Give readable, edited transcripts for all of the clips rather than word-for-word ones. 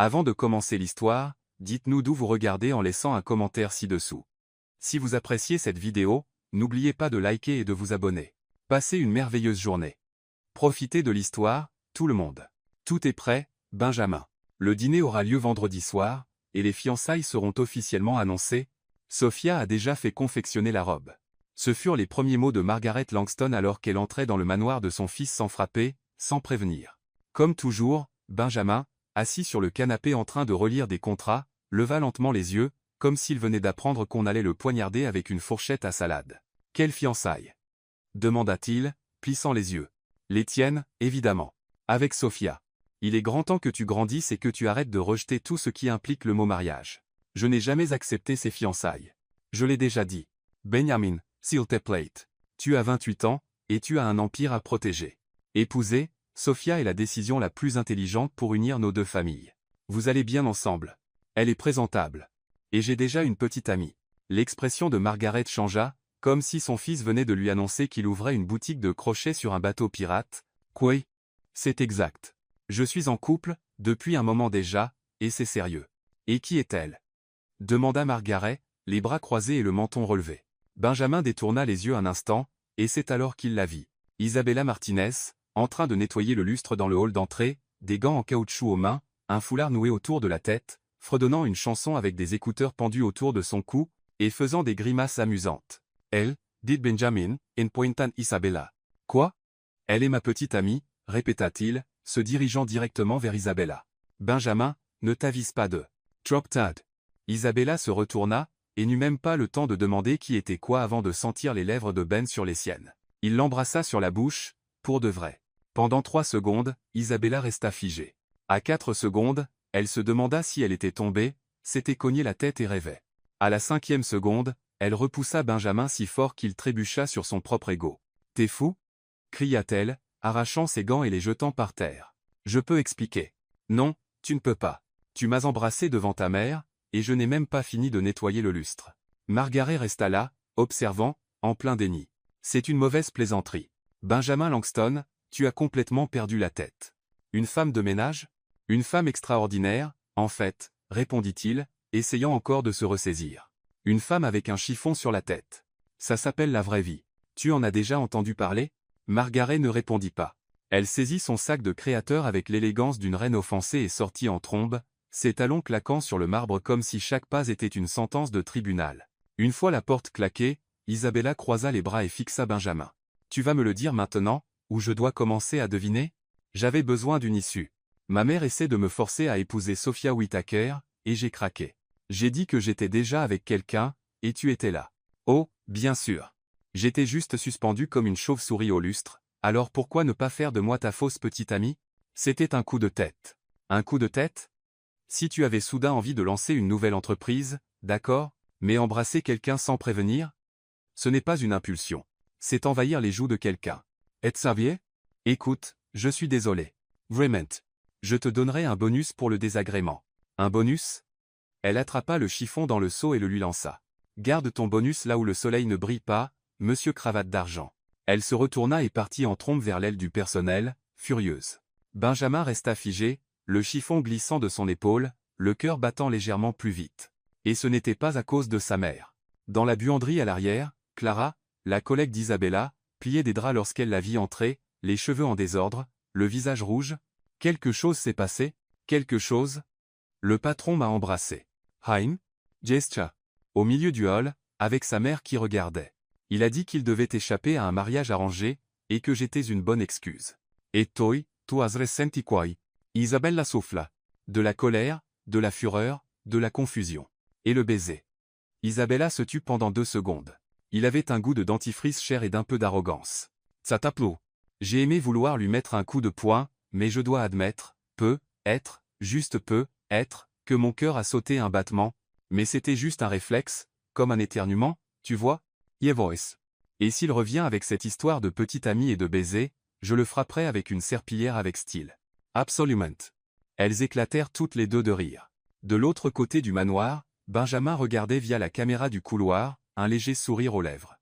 Avant de commencer l'histoire, dites-nous d'où vous regardez en laissant un commentaire ci-dessous. Si vous appréciez cette vidéo, n'oubliez pas de liker et de vous abonner. Passez une merveilleuse journée. Profitez de l'histoire, tout le monde. Tout est prêt, Benjamin. Le dîner aura lieu vendredi soir, et les fiançailles seront officiellement annoncées. Sophia a déjà fait confectionner la robe. Ce furent les premiers mots de Margaret Langston alors qu'elle entrait dans le manoir de son fils sans frapper, sans prévenir. Comme toujours, Benjamin, assis sur le canapé en train de relire des contrats, leva lentement les yeux, comme s'il venait d'apprendre qu'on allait le poignarder avec une fourchette à salade. « Quelle fiançailles » demanda-t-il, plissant les yeux. « Les tiennes, évidemment. Avec Sophia. Il est grand temps que tu grandisses et que tu arrêtes de rejeter tout ce qui implique le mot mariage. Je n'ai jamais accepté ces fiançailles. Je l'ai déjà dit. Benjamin, s'il te plaît. Tu as 28 ans, et tu as un empire à protéger. Épouser, Sophia est la décision la plus intelligente pour unir nos deux familles. Vous allez bien ensemble. Elle est présentable. Et j'ai déjà une petite amie. » L'expression de Margaret changea, comme si son fils venait de lui annoncer qu'il ouvrait une boutique de crochet sur un bateau pirate. « Quoi ? C'est exact. Je suis en couple, depuis un moment déjà, et c'est sérieux. »« Et qui est-elle » demanda Margaret, les bras croisés et le menton relevé. Benjamin détourna les yeux un instant, et c'est alors qu'il la vit. Isabella Martinez, en train de nettoyer le lustre dans le hall d'entrée, des gants en caoutchouc aux mains, un foulard noué autour de la tête, fredonnant une chanson avec des écouteurs pendus autour de son cou, et faisant des grimaces amusantes. « Elle, dit Benjamin, en pointant Isabella. »« Quoi ? Elle est ma petite amie, répéta-t-il, se dirigeant directement vers Isabella. « Benjamin, ne t'avise pas de Drop-tad. » Isabella se retourna, et n'eut même pas le temps de demander qui était quoi avant de sentir les lèvres de Ben sur les siennes. Il l'embrassa sur la bouche, pour de vrai. Pendant 3 secondes, Isabella resta figée. À 4 secondes, elle se demanda si elle était tombée, s'était cogné la tête et rêvait. À la 5e seconde, elle repoussa Benjamin si fort qu'il trébucha sur son propre égo. « T'es fou » cria-t-elle, arrachant ses gants et les jetant par terre. « Je peux expliquer. »« Non, tu ne peux pas. Tu m'as embrassé devant ta mère, et je n'ai même pas fini de nettoyer le lustre. » Margaret resta là, observant, en plein déni. « C'est une mauvaise plaisanterie. Benjamin Langston, tu as complètement perdu la tête. Une femme de ménage ? Une femme extraordinaire, en fait, répondit-il, essayant encore de se ressaisir. Une femme avec un chiffon sur la tête. Ça s'appelle la vraie vie. Tu en as déjà entendu parler ? Margaret ne répondit pas. Elle saisit son sac de créateur avec l'élégance d'une reine offensée et sortit en trombe, ses talons claquant sur le marbre comme si chaque pas était une sentence de tribunal. Une fois la porte claquée, Isabella croisa les bras et fixa Benjamin. « Tu vas me le dire maintenant, ou je dois commencer à deviner ? J'avais besoin d'une issue. Ma mère essaie de me forcer à épouser Sophia Whittaker, et j'ai craqué. J'ai dit que j'étais déjà avec quelqu'un, et tu étais là. Oh, bien sûr. J'étais juste suspendu comme une chauve-souris au lustre, alors pourquoi ne pas faire de moi ta fausse petite amie ? C'était un coup de tête. Un coup de tête ? Si tu avais soudain envie de lancer une nouvelle entreprise, d'accord, mais embrasser quelqu'un sans prévenir ? Ce n'est pas une impulsion. C'est envahir les joues de quelqu'un. Et Xavier ? Écoute, je suis désolé. Vraiment. Je te donnerai un bonus pour le désagrément. Un bonus ? Elle attrapa le chiffon dans le seau et le lui lança. Garde ton bonus là où le soleil ne brille pas, monsieur cravate d'argent. Elle se retourna et partit en trombe vers l'aile du personnel, furieuse. Benjamin resta figé, le chiffon glissant de son épaule, le cœur battant légèrement plus vite. Et ce n'était pas à cause de sa mère. Dans la buanderie à l'arrière, Clara, la collègue d'Isabella, pliait des draps lorsqu'elle la vit entrer, les cheveux en désordre, le visage rouge. Quelque chose s'est passé ? Quelque chose ? Le patron m'a embrassé. Hein ? Gesture. Au milieu du hall, avec sa mère qui regardait. Il a dit qu'il devait échapper à un mariage arrangé, et que j'étais une bonne excuse. Et toi, tu has ressenti quoi ? Isabella souffla. De la colère, de la fureur, de la confusion. Et le baiser. Isabella se tut pendant 2 secondes. Il avait un goût de dentifrice cher et d'un peu d'arrogance. Ça t'applaud. J'ai aimé vouloir lui mettre un coup de poing, mais je dois admettre, juste peu, que mon cœur a sauté un battement, mais c'était juste un réflexe, comme un éternuement, tu vois ? Yeah voice. Et s'il revient avec cette histoire de petite amie et de baiser, je le frapperai avec une serpillière avec style. Absolument. Elles éclatèrent toutes les deux de rire. De l'autre côté du manoir, Benjamin regardait via la caméra du couloir, un léger sourire aux lèvres.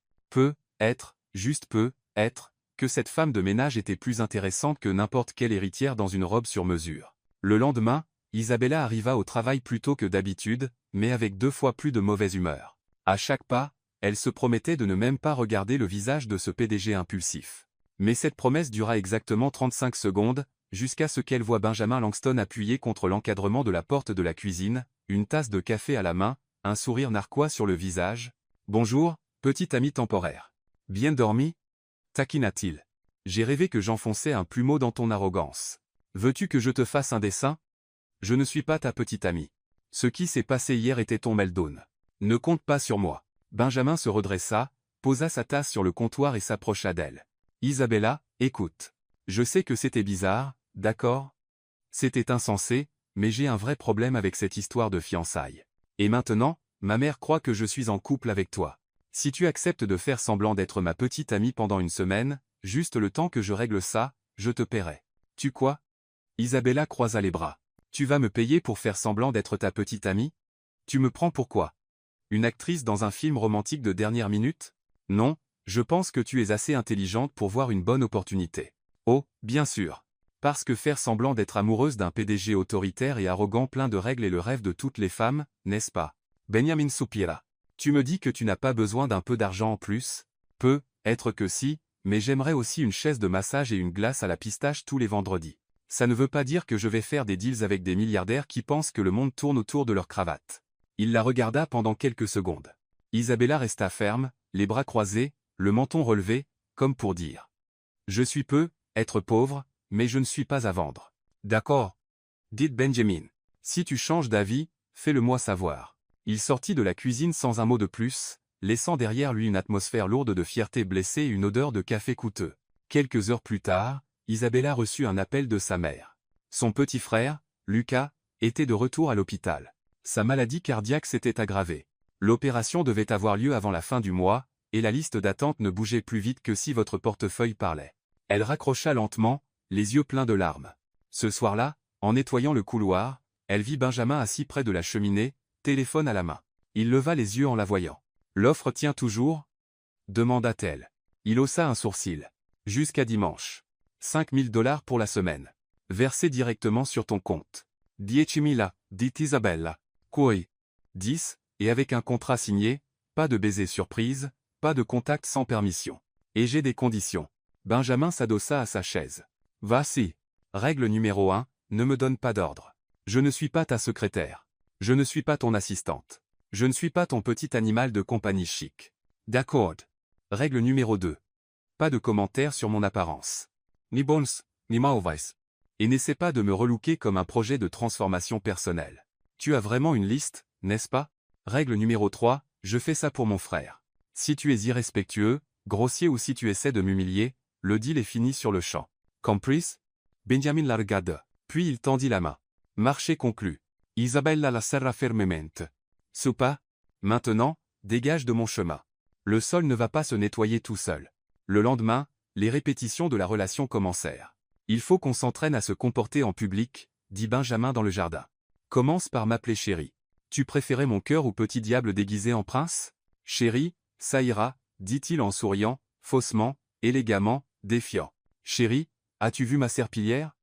Juste peut être, que cette femme de ménage était plus intéressante que n'importe quelle héritière dans une robe sur mesure. Le lendemain, Isabella arriva au travail plus tôt que d'habitude, mais avec 2 fois plus de mauvaise humeur. À chaque pas, elle se promettait de ne même pas regarder le visage de ce PDG impulsif. Mais cette promesse dura exactement 35 secondes, jusqu'à ce qu'elle voie Benjamin Langston appuyé contre l'encadrement de la porte de la cuisine, une tasse de café à la main, un sourire narquois sur le visage. « Bonjour, petit ami temporaire. Bien dormi ?» taquina-t-il. « J'ai rêvé que j'enfonçais un plumeau dans ton arrogance. Veux-tu que je te fasse un dessin? Je ne suis pas ta petite amie. Ce qui s'est passé hier était ton meltdown. Ne compte pas sur moi. » Benjamin se redressa, posa sa tasse sur le comptoir et s'approcha d'elle. « Isabella, écoute. Je sais que c'était bizarre, d'accord? C'était insensé, mais j'ai un vrai problème avec cette histoire de fiançailles. Et maintenant, ma mère croit que je suis en couple avec toi. Si tu acceptes de faire semblant d'être ma petite amie pendant une semaine, juste le temps que je règle ça, je te paierai. Tu quoi? » Isabella croisa les bras. « Tu vas me payer pour faire semblant d'être ta petite amie? Tu me prends pour quoi? Une actrice dans un film romantique de dernière minute? Non, je pense que tu es assez intelligente pour voir une bonne opportunité. Oh, bien sûr. Parce que faire semblant d'être amoureuse d'un PDG autoritaire et arrogant plein de règles est le rêve de toutes les femmes, n'est-ce pas? Benjamin soupira. Tu me dis que tu n'as pas besoin d'un peu d'argent en plus? Être que si, mais j'aimerais aussi une chaise de massage et une glace à la pistache tous les vendredis. Ça ne veut pas dire que je vais faire des deals avec des milliardaires qui pensent que le monde tourne autour de leur cravate. Il la regarda pendant quelques secondes. Isabella resta ferme, les bras croisés, le menton relevé, comme pour dire. Je suis être pauvre, mais je ne suis pas à vendre. D'accord? Dit Benjamin. Si tu changes d'avis, fais-le-moi savoir. Il sortit de la cuisine sans un mot de plus, laissant derrière lui une atmosphère lourde de fierté blessée et une odeur de café coûteux. Quelques heures plus tard, Isabella reçut un appel de sa mère. Son petit frère, Lucas, était de retour à l'hôpital. Sa maladie cardiaque s'était aggravée. L'opération devait avoir lieu avant la fin du mois, et la liste d'attente ne bougeait plus vite que si votre portefeuille parlait. Elle raccrocha lentement, les yeux pleins de larmes. Ce soir-là, en nettoyant le couloir, elle vit Benjamin assis près de la cheminée, téléphone à la main. Il leva les yeux en la voyant. « L'offre tient toujours ?» demanda-t-elle. Il haussa un sourcil. « Jusqu'à dimanche. 5 000 $ pour la semaine. Versé directement sur ton compte. 10.000, dit Isabella. Quoi? 10, et avec un contrat signé, pas de baiser surprise, pas de contact sans permission. Et j'ai des conditions. » Benjamin s'adossa à sa chaise. « Voici. Règle numéro 1, ne me donne pas d'ordre. Je ne suis pas ta secrétaire. Je ne suis pas ton assistante. Je ne suis pas ton petit animal de compagnie chic. D'accord. Règle numéro 2. Pas de commentaires sur mon apparence. Ni bons, ni mauvais. Et n'essaie pas de me relooker comme un projet de transformation personnelle. Tu as vraiment une liste, n'est-ce pas? Règle numéro 3, je fais ça pour mon frère. Si tu es irrespectueux, grossier ou si tu essaies de m'humilier, le deal est fini sur le champ. Compris? Benjamin la regarda. Puis il tendit la main. Marché conclu. Isabella la serra fermement. Soupa? Maintenant, dégage de mon chemin. Le sol ne va pas se nettoyer tout seul. Le lendemain, les répétitions de la relation commencèrent. Il faut qu'on s'entraîne à se comporter en public, dit Benjamin dans le jardin. Commence par m'appeler chérie. Tu préférais mon cœur au petit diable déguisé en prince? Chérie, ça ira, dit-il en souriant, faussement, élégamment, défiant. Chérie, as-tu vu ma serpillière?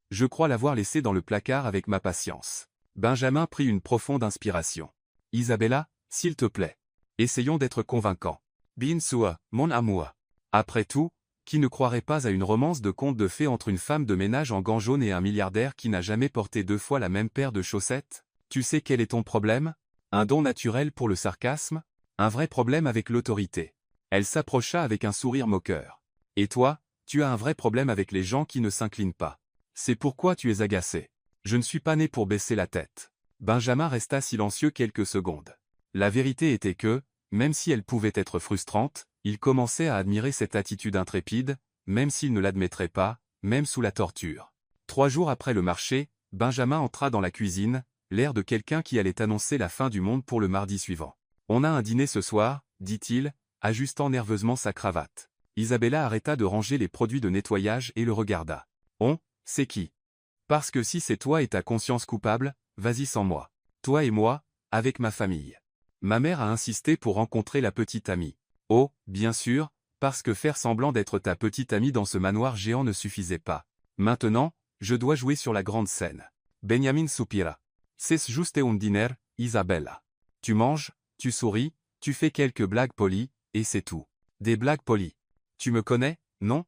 Je crois l'avoir laissée dans le placard avec ma patience. Benjamin prit une profonde inspiration. Isabella, s'il te plaît. Essayons d'être convaincants. Bien sûr, mon amour. Après tout, qui ne croirait pas à une romance de conte de fées entre une femme de ménage en gants jaunes et un milliardaire qui n'a jamais porté 2 fois la même paire de chaussettes? Tu sais quel est ton problème? Un don naturel pour le sarcasme? Un vrai problème avec l'autorité. Elle s'approcha avec un sourire moqueur. Et toi, tu as un vrai problème avec les gens qui ne s'inclinent pas. C'est pourquoi tu es agacé. Je ne suis pas né pour baisser la tête. Benjamin resta silencieux quelques secondes. La vérité était que, même si elle pouvait être frustrante, il commençait à admirer cette attitude intrépide, même s'il ne l'admettrait pas, même sous la torture. 3 jours après le marché, Benjamin entra dans la cuisine, l'air de quelqu'un qui allait annoncer la fin du monde pour le mardi suivant. « On a un dîner ce soir, dit-il, ajustant nerveusement sa cravate. Isabella arrêta de ranger les produits de nettoyage et le regarda. « On, c'est qui? Parce que si c'est toi et ta conscience coupable, vas-y sans moi. Toi et moi, avec ma famille. » Ma mère a insisté pour rencontrer la petite amie. Oh, bien sûr, parce que faire semblant d'être ta petite amie dans ce manoir géant ne suffisait pas. Maintenant, je dois jouer sur la grande scène. Benjamin soupira. C'est juste un dîner, Isabella. Tu manges, tu souris, tu fais quelques blagues polies, et c'est tout. Des blagues polies. Tu me connais, non?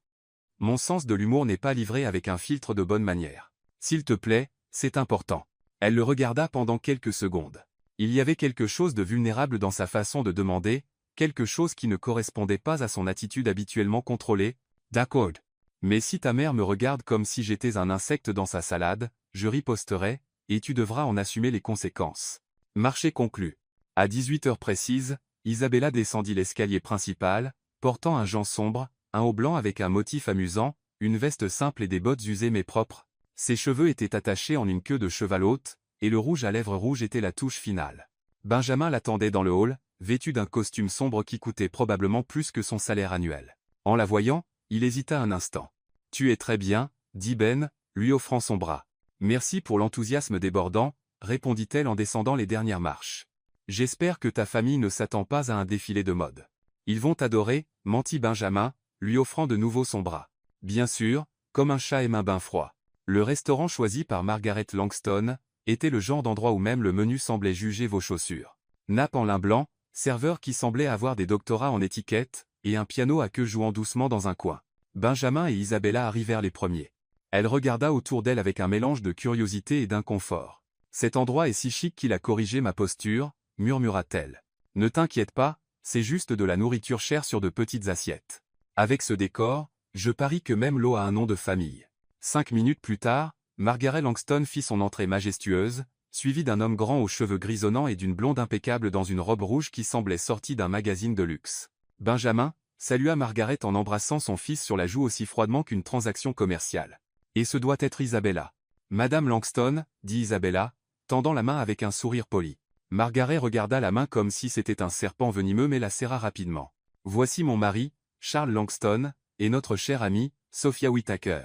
Mon sens de l'humour n'est pas livré avec un filtre de bonne manière. S'il te plaît, c'est important. Elle le regarda pendant quelques secondes. Il y avait quelque chose de vulnérable dans sa façon de demander, quelque chose qui ne correspondait pas à son attitude habituellement contrôlée. D'accord. Mais si ta mère me regarde comme si j'étais un insecte dans sa salade, je riposterai, et tu devras en assumer les conséquences. Marché conclu. À 18 heures précises, Isabella descendit l'escalier principal, portant un jean sombre, un haut blanc avec un motif amusant, une veste simple et des bottes usées mais propres. Ses cheveux étaient attachés en une queue de cheval haute, et le rouge à lèvres rouge était la touche finale. Benjamin l'attendait dans le hall, vêtu d'un costume sombre qui coûtait probablement plus que son salaire annuel. En la voyant, il hésita un instant. « Tu es très bien, » dit Ben, lui offrant son bras. « Merci pour l'enthousiasme débordant, » répondit-elle en descendant les dernières marches. « J'espère que ta famille ne s'attend pas à un défilé de mode. Ils vont t'adorer, » mentit Benjamin, lui offrant de nouveau son bras. Bien sûr, comme un chat aime un bain froid. Le restaurant choisi par Margaret Langston était le genre d'endroit où même le menu semblait juger vos chaussures. Nappe en lin blanc, serveur qui semblait avoir des doctorats en étiquette, et un piano à queue jouant doucement dans un coin. Benjamin et Isabella arrivèrent les premiers. Elle regarda autour d'elle avec un mélange de curiosité et d'inconfort. « Cet endroit est si chic qu'il a corrigé ma posture, » murmura-t-elle. « Ne t'inquiète pas, c'est juste de la nourriture chère sur de petites assiettes. Avec ce décor, je parie que même l'eau a un nom de famille. » 5 minutes plus tard, Margaret Langston fit son entrée majestueuse, suivie d'un homme grand aux cheveux grisonnants et d'une blonde impeccable dans une robe rouge qui semblait sortie d'un magazine de luxe. Benjamin salua Margaret en embrassant son fils sur la joue aussi froidement qu'une transaction commerciale. « Et ce doit être Isabella. »« Madame Langston, » dit Isabella, tendant la main avec un sourire poli. Margaret regarda la main comme si c'était un serpent venimeux mais la serra rapidement. « Voici mon mari, Charles Langston, et notre chère amie, Sophia Whittaker.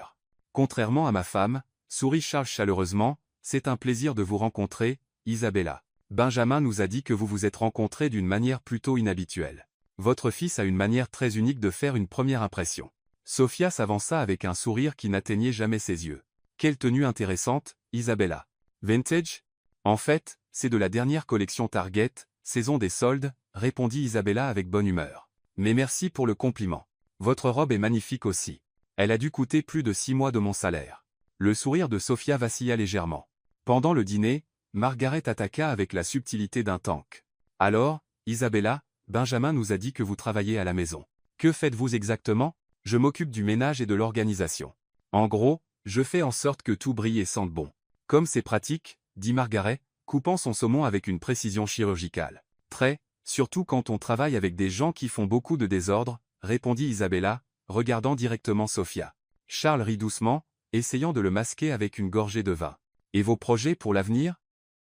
Contrairement à ma femme, » sourit Charles chaleureusement, « c'est un plaisir de vous rencontrer, Isabella. Benjamin nous a dit que vous vous êtes rencontrés d'une manière plutôt inhabituelle. Votre fils a une manière très unique de faire une première impression. » Sophia s'avança avec un sourire qui n'atteignait jamais ses yeux. « Quelle tenue intéressante, Isabella. Vintage ? En fait, c'est de la dernière collection Target, saison des soldes, » répondit Isabella avec bonne humeur. « Mais merci pour le compliment. Votre robe est magnifique aussi. Elle a dû coûter plus de 6 mois de mon salaire. » Le sourire de Sophia vacilla légèrement. Pendant le dîner, Margaret attaqua avec la subtilité d'un tank. « Alors, Isabella, Benjamin nous a dit que vous travaillez à la maison. Que faites-vous exactement ? » « Je m'occupe du ménage et de l'organisation. En gros, je fais en sorte que tout brille et sente bon. »« Comme c'est pratique, » dit Margaret, coupant son saumon avec une précision chirurgicale. « Très, surtout quand on travaille avec des gens qui font beaucoup de désordre, » répondit Isabella, regardant directement Sophia. Charles rit doucement, essayant de le masquer avec une gorgée de vin. « Et vos projets pour l'avenir »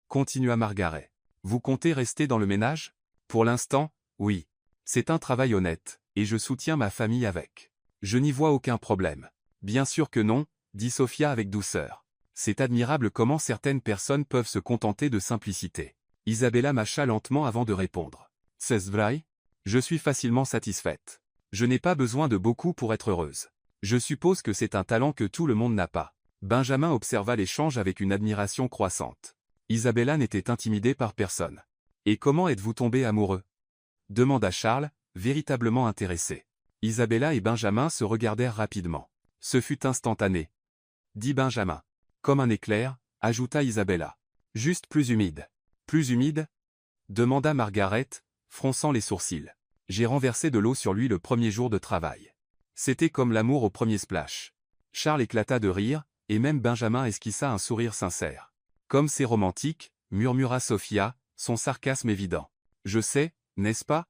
continua Margaret. « Vous comptez rester dans le ménage ? » « Pour l'instant, oui. C'est un travail honnête, et je soutiens ma famille avec. Je n'y vois aucun problème. »« Bien sûr que non, » dit Sophia avec douceur. « C'est admirable comment certaines personnes peuvent se contenter de simplicité. » Isabella mâcha lentement avant de répondre. « C'est vrai ? Je suis facilement satisfaite. Je n'ai pas besoin de beaucoup pour être heureuse. Je suppose que c'est un talent que tout le monde n'a pas. » Benjamin observa l'échange avec une admiration croissante. Isabella n'était intimidée par personne. « Et comment êtes-vous tombés amoureux ?» demanda Charles, véritablement intéressé. Isabella et Benjamin se regardèrent rapidement. « Ce fut instantané. » dit Benjamin. « Comme un éclair, » ajouta Isabella. « Juste plus humide. »« Plus humide ?» demanda Margaret, fronçant les sourcils. « J'ai renversé de l'eau sur lui le premier jour de travail. C'était comme l'amour au premier splash. » Charles éclata de rire, et même Benjamin esquissa un sourire sincère. « Comme c'est romantique, » murmura Sophia, son sarcasme évident. « Je sais, n'est-ce pas ?»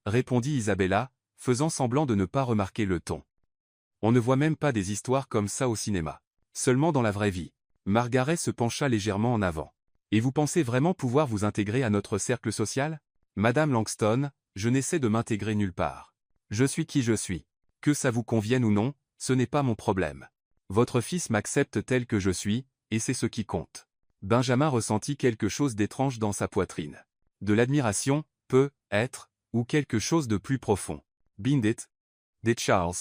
répondit Isabella, faisant semblant de ne pas remarquer le ton. « On ne voit même pas des histoires comme ça au cinéma. Seulement dans la vraie vie. » Margaret se pencha légèrement en avant. « Et vous pensez vraiment pouvoir vous intégrer à notre cercle social ? » Madame Langston, je n'essaie de m'intégrer nulle part. Je suis qui je suis. Que ça vous convienne ou non, ce n'est pas mon problème. Votre fils m'accepte tel que je suis, et c'est ce qui compte. Benjamin ressentit quelque chose d'étrange dans sa poitrine. De l'admiration, peut-être, ou quelque chose de plus profond. « Bind it » dit Charles.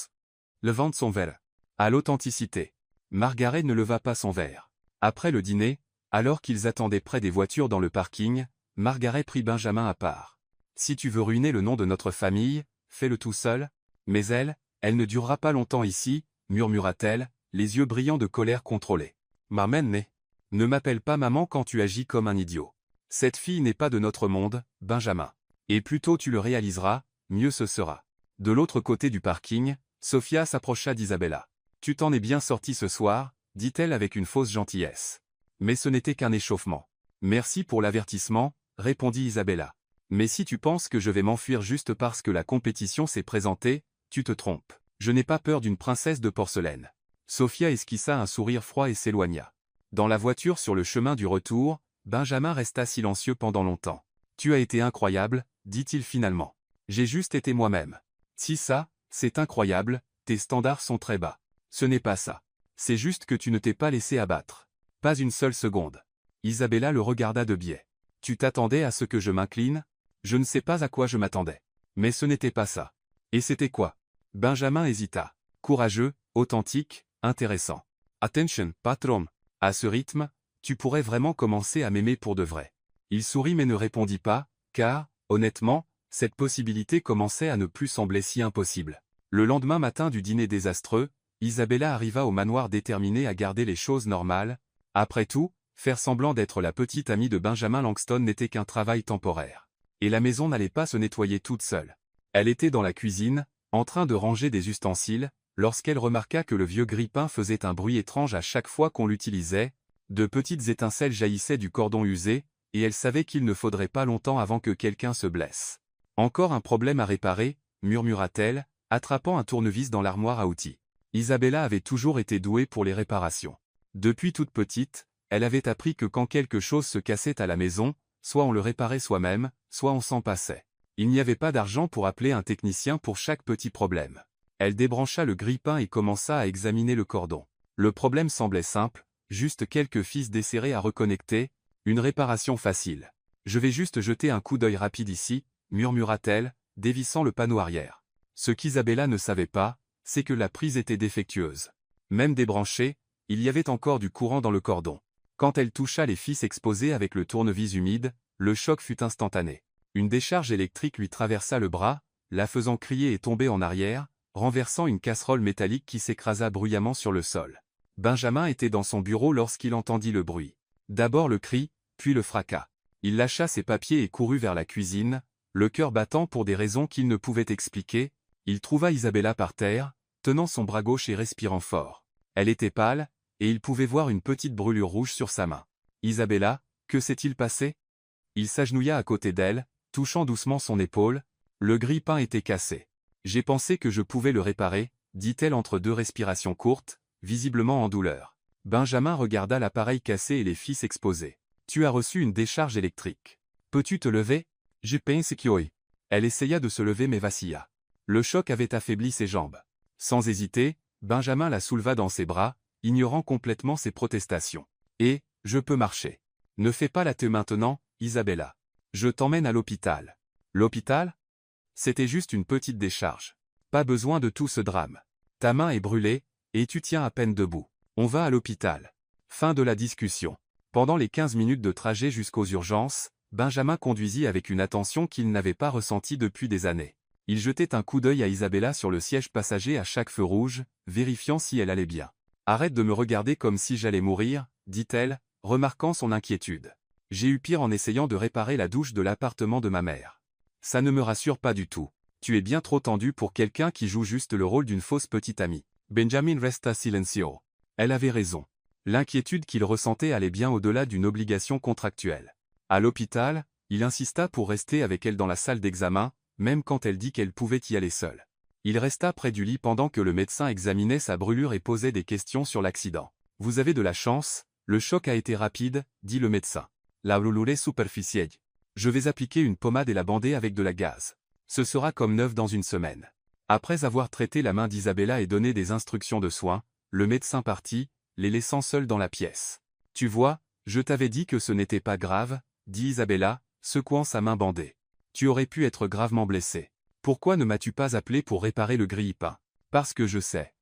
Levant son verre. À l'authenticité. Margaret ne leva pas son verre. Après le dîner, Alors qu'ils attendaient près des voitures dans le parking, Margaret prit Benjamin à part. « Si tu veux ruiner le nom de notre famille, fais-le tout seul. Mais elle ne durera pas longtemps ici, murmura-t-elle, les yeux brillants de colère contrôlée. Maman, ne m'appelle pas maman quand tu agis comme un idiot. Cette fille n'est pas de notre monde, Benjamin. Et plus tôt tu le réaliseras, mieux ce sera. » De l'autre côté du parking, Sophia s'approcha d'Isabella. « Tu t'en es bien sorti ce soir, dit-elle avec une fausse gentillesse. Mais ce n'était qu'un échauffement. Merci pour l'avertissement, répondit Isabella. Mais si tu penses que je vais m'enfuir juste parce que la compétition s'est présentée, tu te trompes. Je n'ai pas peur d'une princesse de porcelaine. Sophia esquissa un sourire froid et s'éloigna. Dans la voiture sur le chemin du retour, Benjamin resta silencieux pendant longtemps. Tu as été incroyable, dit-il finalement. J'ai juste été moi-même. Si ça, c'est incroyable, tes standards sont très bas. Ce n'est pas ça. C'est juste que tu ne t'es pas laissé abattre. Pas une seule seconde. Isabella le regarda de biais. Tu t'attendais à ce que je m'incline? Je ne sais pas à quoi je m'attendais. Mais ce n'était pas ça. Et c'était quoi? Benjamin hésita. Courageux, authentique, intéressant. Attention, patron. À ce rythme, tu pourrais vraiment commencer à m'aimer pour de vrai. Il sourit mais ne répondit pas, car, honnêtement, cette possibilité commençait à ne plus sembler si impossible. Le lendemain matin du dîner désastreux, Isabella arriva au manoir déterminée à garder les choses normales. Après tout, faire semblant d'être la petite amie de Benjamin Langston n'était qu'un travail temporaire. Et la maison n'allait pas se nettoyer toute seule. Elle était dans la cuisine, en train de ranger des ustensiles, lorsqu'elle remarqua que le vieux grille-pain faisait un bruit étrange à chaque fois qu'on l'utilisait. De petites étincelles jaillissaient du cordon usé, et elle savait qu'il ne faudrait pas longtemps avant que quelqu'un se blesse. Encore un problème à réparer, murmura-t-elle, attrapant un tournevis dans l'armoire à outils. Isabella avait toujours été douée pour les réparations. Depuis toute petite, elle avait appris que quand quelque chose se cassait à la maison, soit on le réparait soi-même, soit on s'en passait. Il n'y avait pas d'argent pour appeler un technicien pour chaque petit problème. Elle débrancha le grille-pain et commença à examiner le cordon. Le problème semblait simple, juste quelques fils desserrés à reconnecter, une réparation facile. Je vais juste jeter un coup d'œil rapide ici, murmura-t-elle, dévissant le panneau arrière. Ce qu'Isabella ne savait pas, c'est que la prise était défectueuse. Même débranchée, il y avait encore du courant dans le cordon. Quand elle toucha les fils exposés avec le tournevis humide, le choc fut instantané. Une décharge électrique lui traversa le bras, la faisant crier et tomber en arrière, renversant une casserole métallique qui s'écrasa bruyamment sur le sol. Benjamin était dans son bureau lorsqu'il entendit le bruit. D'abord le cri, puis le fracas. Il lâcha ses papiers et courut vers la cuisine, le cœur battant pour des raisons qu'il ne pouvait expliquer. Il trouva Isabella par terre, tenant son bras gauche et respirant fort. Elle était pâle, et il pouvait voir une petite brûlure rouge sur sa main. « Isabella, que s'est-il passé ?» Il s'agenouilla à côté d'elle, touchant doucement son épaule. Le grille-pain était cassé. « J'ai pensé que je pouvais le réparer, » dit-elle entre deux respirations courtes, visiblement en douleur. Benjamin regarda l'appareil cassé et les fils exposés. « Tu as reçu une décharge électrique. Peux-tu te lever? » « Je pense que oui. » Elle essaya de se lever mais vacilla. Le choc avait affaibli ses jambes. Sans hésiter, Benjamin la souleva dans ses bras, ignorant complètement ses protestations. « Et, je peux marcher. Ne fais pas la tête maintenant, Isabella. Je t'emmène à l'hôpital. » « L'hôpital? » C'était juste une petite décharge. Pas besoin de tout ce drame. Ta main est brûlée, et tu tiens à peine debout. On va à l'hôpital. Fin de la discussion. Pendant les 15 minutes de trajet jusqu'aux urgences, Benjamin conduisit avec une attention qu'il n'avait pas ressentie depuis des années. Il jetait un coup d'œil à Isabella sur le siège passager à chaque feu rouge, vérifiant si elle allait bien. « Arrête de me regarder comme si j'allais mourir, » dit-elle, remarquant son inquiétude. « J'ai eu pire en essayant de réparer la douche de l'appartement de ma mère. Ça ne me rassure pas du tout. Tu es bien trop tendu pour quelqu'un qui joue juste le rôle d'une fausse petite amie. » Benjamin resta silencieux. Elle avait raison. L'inquiétude qu'il ressentait allait bien au-delà d'une obligation contractuelle. À l'hôpital, il insista pour rester avec elle dans la salle d'examen, même quand elle dit qu'elle pouvait y aller seule. Il resta près du lit pendant que le médecin examinait sa brûlure et posait des questions sur l'accident. « Vous avez de la chance, le choc a été rapide, » dit le médecin. « La brûlure est superficielle. Je vais appliquer une pommade et la bander avec de la gaze. Ce sera comme neuf dans une semaine. » Après avoir traité la main d'Isabella et donné des instructions de soins, le médecin partit, les laissant seuls dans la pièce. « Tu vois, je t'avais dit que ce n'était pas grave, » dit Isabella, secouant sa main bandée. « Tu aurais pu être gravement blessé. Pourquoi ne m'as-tu pas appelé pour réparer le grille-pain? Parce que je sais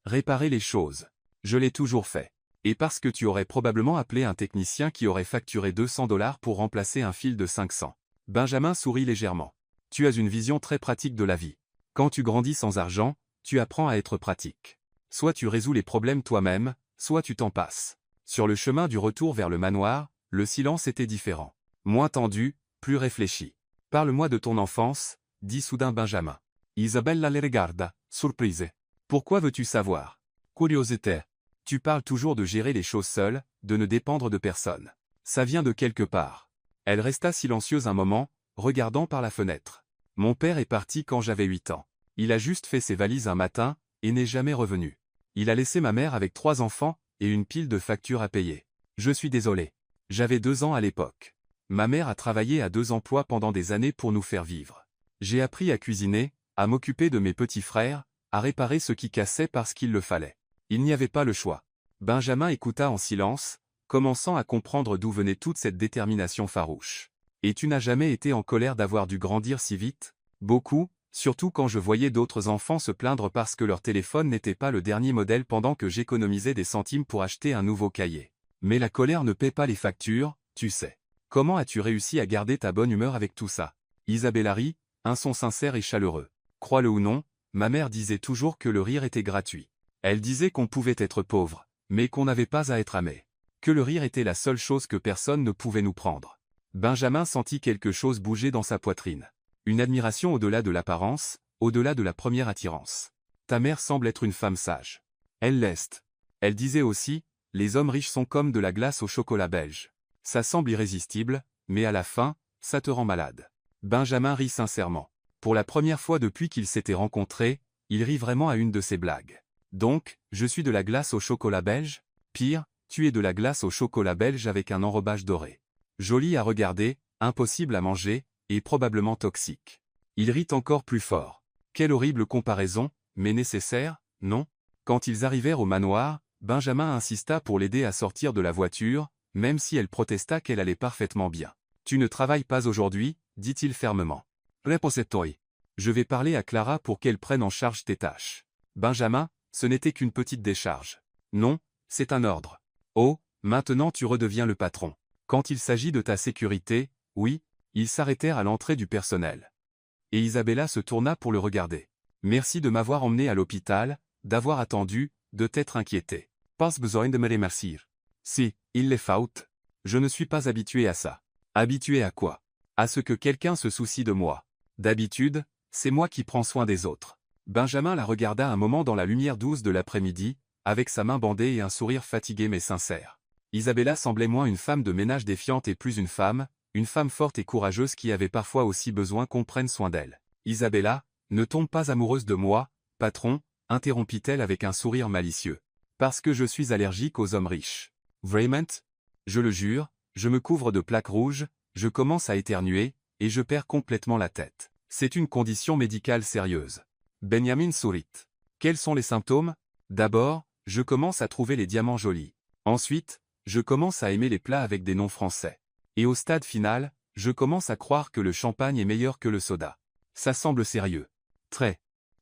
réparer les choses. Je l'ai toujours fait. Et parce que tu aurais probablement appelé un technicien qui aurait facturé 200 $ pour remplacer un fil de 500. Benjamin sourit légèrement. Tu as une vision très pratique de la vie. Quand tu grandis sans argent, tu apprends à être pratique. Soit tu résous les problèmes toi-même, soit tu t'en passes. Sur le chemin du retour vers le manoir, le silence était différent. Moins tendu, plus réfléchi. Parle-moi de ton enfance, dit soudain Benjamin. Isabella le regarda, surprise. Pourquoi veux-tu savoir? Curiosité. Tu parles toujours de gérer les choses seule, de ne dépendre de personne. Ça vient de quelque part. Elle resta silencieuse un moment, regardant par la fenêtre. Mon père est parti quand j'avais 8 ans. Il a juste fait ses valises un matin, et n'est jamais revenu. Il a laissé ma mère avec 3 enfants, et une pile de factures à payer. Je suis désolé. J'avais 2 ans à l'époque. Ma mère a travaillé à 2 emplois pendant des années pour nous faire vivre. J'ai appris à cuisiner, à m'occuper de mes petits frères, à réparer ce qui cassait parce qu'il le fallait. Il n'y avait pas le choix. Benjamin écouta en silence, commençant à comprendre d'où venait toute cette détermination farouche. Et tu n'as jamais été en colère d'avoir dû grandir si vite? Beaucoup, surtout quand je voyais d'autres enfants se plaindre parce que leur téléphone n'était pas le dernier modèle pendant que j'économisais des centimes pour acheter un nouveau cahier. Mais la colère ne paie pas les factures, tu sais. Comment as-tu réussi à garder ta bonne humeur avec tout ça? Isabella rit, un son sincère et chaleureux. Crois-le ou non, ma mère disait toujours que le rire était gratuit. Elle disait qu'on pouvait être pauvre, mais qu'on n'avait pas à être amer. Que le rire était la seule chose que personne ne pouvait nous prendre. Benjamin sentit quelque chose bouger dans sa poitrine. Une admiration au-delà de l'apparence, au-delà de la première attirance. Ta mère semble être une femme sage. Elle l'est. Elle disait aussi, les hommes riches sont comme de la glace au chocolat belge. Ça semble irrésistible, mais à la fin, ça te rend malade. Benjamin rit sincèrement. Pour la première fois depuis qu'ils s'étaient rencontrés, il rit vraiment à une de ses blagues. Donc, je suis de la glace au chocolat belge? Pire, tu es de la glace au chocolat belge avec un enrobage doré. Joli à regarder, impossible à manger, et probablement toxique. Il rit encore plus fort. Quelle horrible comparaison, mais nécessaire, non? Quand ils arrivèrent au manoir, Benjamin insista pour l'aider à sortir de la voiture, même si elle protesta qu'elle allait parfaitement bien. Tu ne travailles pas aujourd'hui, dit-il fermement. Reposetoi. Je vais parler à Clara pour qu'elle prenne en charge tes tâches. Benjamin, ce n'était qu'une petite décharge. Non, c'est un ordre. Oh, maintenant tu redeviens le patron. Quand il s'agit de ta sécurité, oui, ils s'arrêtèrent à l'entrée du personnel. Et Isabella se tourna pour le regarder. Merci de m'avoir emmené à l'hôpital, d'avoir attendu, de t'être inquiété. Pas besoin de me remercier. Si, il les faute. Je ne suis pas habitué à ça. Habitué à quoi? À ce que quelqu'un se soucie de moi. D'habitude, c'est moi qui prends soin des autres. Benjamin la regarda un moment dans la lumière douce de l'après-midi, avec sa main bandée et un sourire fatigué mais sincère. Isabella semblait moins une femme de ménage défiante et plus une femme forte et courageuse qui avait parfois aussi besoin qu'on prenne soin d'elle. Isabella, ne tombe pas amoureuse de moi, patron, interrompit-elle avec un sourire malicieux. Parce que je suis allergique aux hommes riches. Vraiment? Je le jure, je me couvre de plaques rouges, je commence à éternuer, et je perds complètement la tête. C'est une condition médicale sérieuse. Benjamin sourit. Quels sont les symptômes? D'abord, je commence à trouver les diamants jolis. Ensuite, je commence à aimer les plats avec des noms français. Et au stade final, je commence à croire que le champagne est meilleur que le soda. Ça semble sérieux. Très.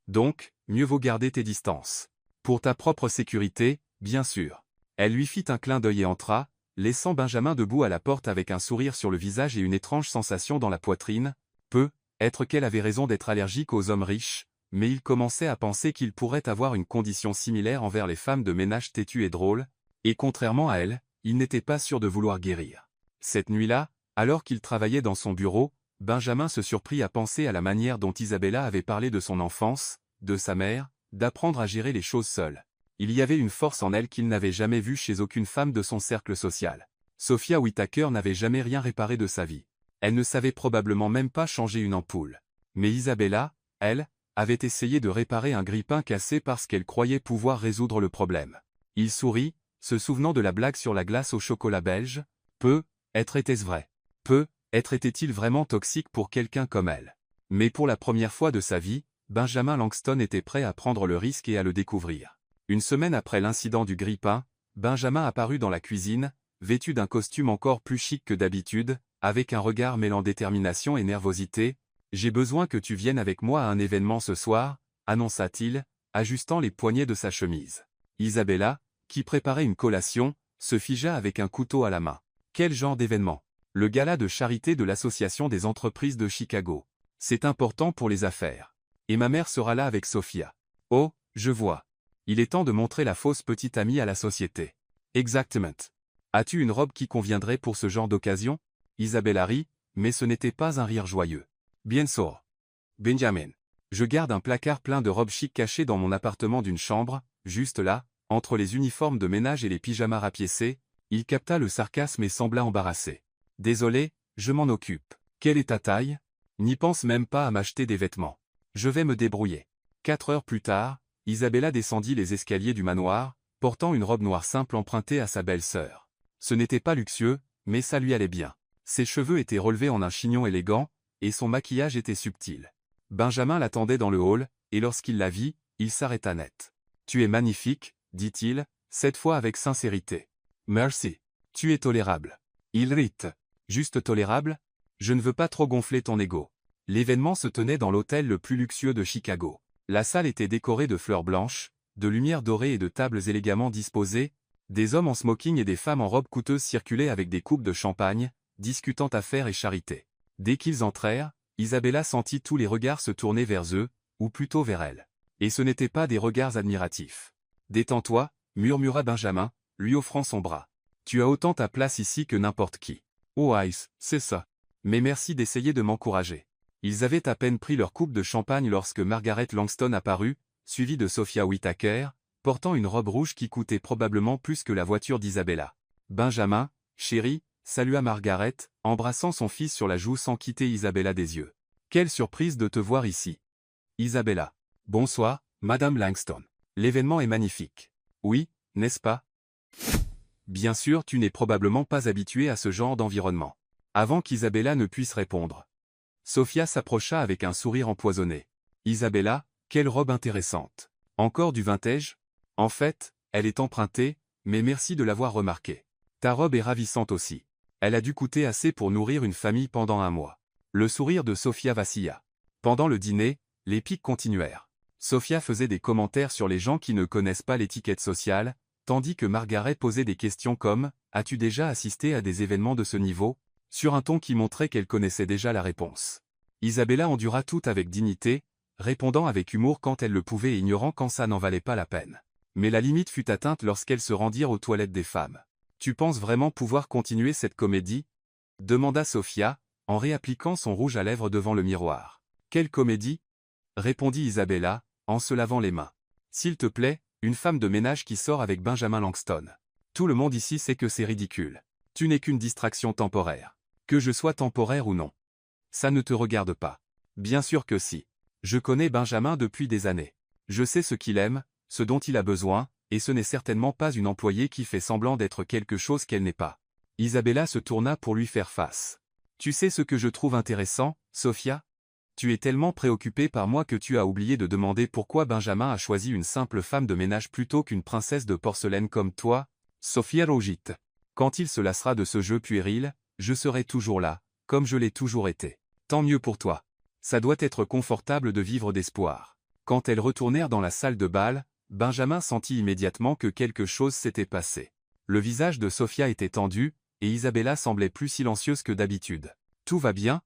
Donc, mieux vaut garder tes distances. Pour ta propre sécurité, bien sûr. Elle lui fit un clin d'œil et entra, laissant Benjamin debout à la porte avec un sourire sur le visage et une étrange sensation dans la poitrine. Peut-être qu'elle avait raison d'être allergique aux hommes riches, mais il commençait à penser qu'il pourrait avoir une condition similaire envers les femmes de ménage têtues et drôles, et contrairement à elle, il n'était pas sûr de vouloir guérir. Cette nuit-là, alors qu'il travaillait dans son bureau, Benjamin se surprit à penser à la manière dont Isabella avait parlé de son enfance, de sa mère, d'apprendre à gérer les choses seule. Il y avait une force en elle qu'il n'avait jamais vue chez aucune femme de son cercle social. Sophia Whittaker n'avait jamais rien réparé de sa vie. Elle ne savait probablement même pas changer une ampoule. Mais Isabella, elle, avait essayé de réparer un grille-pain cassé parce qu'elle croyait pouvoir résoudre le problème. Il sourit, se souvenant de la blague sur la glace au chocolat belge. Peut-être était-ce vrai. Peut-être était-il vraiment toxique pour quelqu'un comme elle. Mais pour la première fois de sa vie, Benjamin Langston était prêt à prendre le risque et à le découvrir. Une semaine après l'incident du grille-pain, Benjamin apparut dans la cuisine, vêtu d'un costume encore plus chic que d'habitude, avec un regard mêlant détermination et nervosité. « J'ai besoin que tu viennes avec moi à un événement ce soir » annonça-t-il, ajustant les poignets de sa chemise. Isabella, qui préparait une collation, se figea avec un couteau à la main. Quel genre d'événement? Le gala de charité de l'Association des entreprises de Chicago. C'est important pour les affaires. Et ma mère sera là avec Sophia. Oh, je vois. Il est temps de montrer la fausse petite amie à la société. Exactement. As-tu une robe qui conviendrait pour ce genre d'occasion? Isabella rit, mais ce n'était pas un rire joyeux. Bien sûr. Benjamin. Je garde un placard plein de robes chic cachées dans mon appartement d'une chambre, juste là, entre les uniformes de ménage et les pyjamas rapiécés. Il capta le sarcasme et sembla embarrassé. Désolé, je m'en occupe. Quelle est ta taille? N'y pense même pas à m'acheter des vêtements. Je vais me débrouiller. 4 heures plus tard, Isabella descendit les escaliers du manoir, portant une robe noire simple empruntée à sa belle-sœur. Ce n'était pas luxueux, mais ça lui allait bien. Ses cheveux étaient relevés en un chignon élégant, et son maquillage était subtil. Benjamin l'attendait dans le hall, et lorsqu'il la vit, il s'arrêta net. « Tu es magnifique, dit-il, cette fois avec sincérité. Merci. Tu es tolérable. Il rit. Juste tolérable? Je ne veux pas trop gonfler ton ego. » L'événement se tenait dans l'hôtel le plus luxueux de Chicago. La salle était décorée de fleurs blanches, de lumières dorées et de tables élégamment disposées. Des hommes en smoking et des femmes en robes coûteuses circulaient avec des coupes de champagne, discutant affaires et charité. Dès qu'ils entrèrent, Isabella sentit tous les regards se tourner vers eux, ou plutôt vers elle. Et ce n'étaient pas des regards admiratifs. « Détends-toi, » murmura Benjamin, lui offrant son bras. « Tu as autant ta place ici que n'importe qui. »« Oh Ice, c'est ça. Mais merci d'essayer de m'encourager. » Ils avaient à peine pris leur coupe de champagne lorsque Margaret Langston apparut, suivie de Sophia Whittaker, portant une robe rouge qui coûtait probablement plus que la voiture d'Isabella. Benjamin, chéri, salua Margaret, embrassant son fils sur la joue sans quitter Isabella des yeux. Quelle surprise de te voir ici. Isabella. Bonsoir, Madame Langston. L'événement est magnifique. Oui, n'est-ce pas? Bien sûr, tu n'es probablement pas habituée à ce genre d'environnement. Avant qu'Isabella ne puisse répondre, Sophia s'approcha avec un sourire empoisonné. Isabella, quelle robe intéressante. Encore du vintage? En fait, elle est empruntée, mais merci de l'avoir remarqué. Ta robe est ravissante aussi. Elle a dû coûter assez pour nourrir une famille pendant un mois. Le sourire de Sophia vacilla. Pendant le dîner, les piques continuèrent. Sophia faisait des commentaires sur les gens qui ne connaissent pas l'étiquette sociale, tandis que Margaret posait des questions comme « As-tu déjà assisté à des événements de ce niveau ?» sur un ton qui montrait qu'elle connaissait déjà la réponse. Isabella endura tout avec dignité, répondant avec humour quand elle le pouvait et ignorant quand ça n'en valait pas la peine. Mais la limite fut atteinte lorsqu'elles se rendirent aux toilettes des femmes. « Tu penses vraiment pouvoir continuer cette comédie ?» demanda Sophia, en réappliquant son rouge à lèvres devant le miroir. « Quelle comédie ?» répondit Isabella, en se lavant les mains. « S'il te plaît, une femme de ménage qui sort avec Benjamin Langston. Tout le monde ici sait que c'est ridicule. Tu n'es qu'une distraction temporaire. Que je sois temporaire ou non. Ça ne te regarde pas. Bien sûr que si. Je connais Benjamin depuis des années. Je sais ce qu'il aime, ce dont il a besoin, et ce n'est certainement pas une employée qui fait semblant d'être quelque chose qu'elle n'est pas. » Isabella se tourna pour lui faire face. « Tu sais ce que je trouve intéressant, Sophia? Tu es tellement préoccupée par moi que tu as oublié de demander pourquoi Benjamin a choisi une simple femme de ménage plutôt qu'une princesse de porcelaine comme toi. » Sophia rougit. Quand il se lassera de ce jeu puéril, je serai toujours là, comme je l'ai toujours été. Tant mieux pour toi. Ça doit être confortable de vivre d'espoir. Quand elles retournèrent dans la salle de bal, Benjamin sentit immédiatement que quelque chose s'était passé. Le visage de Sophia était tendu, et Isabella semblait plus silencieuse que d'habitude. « Tout va bien ?»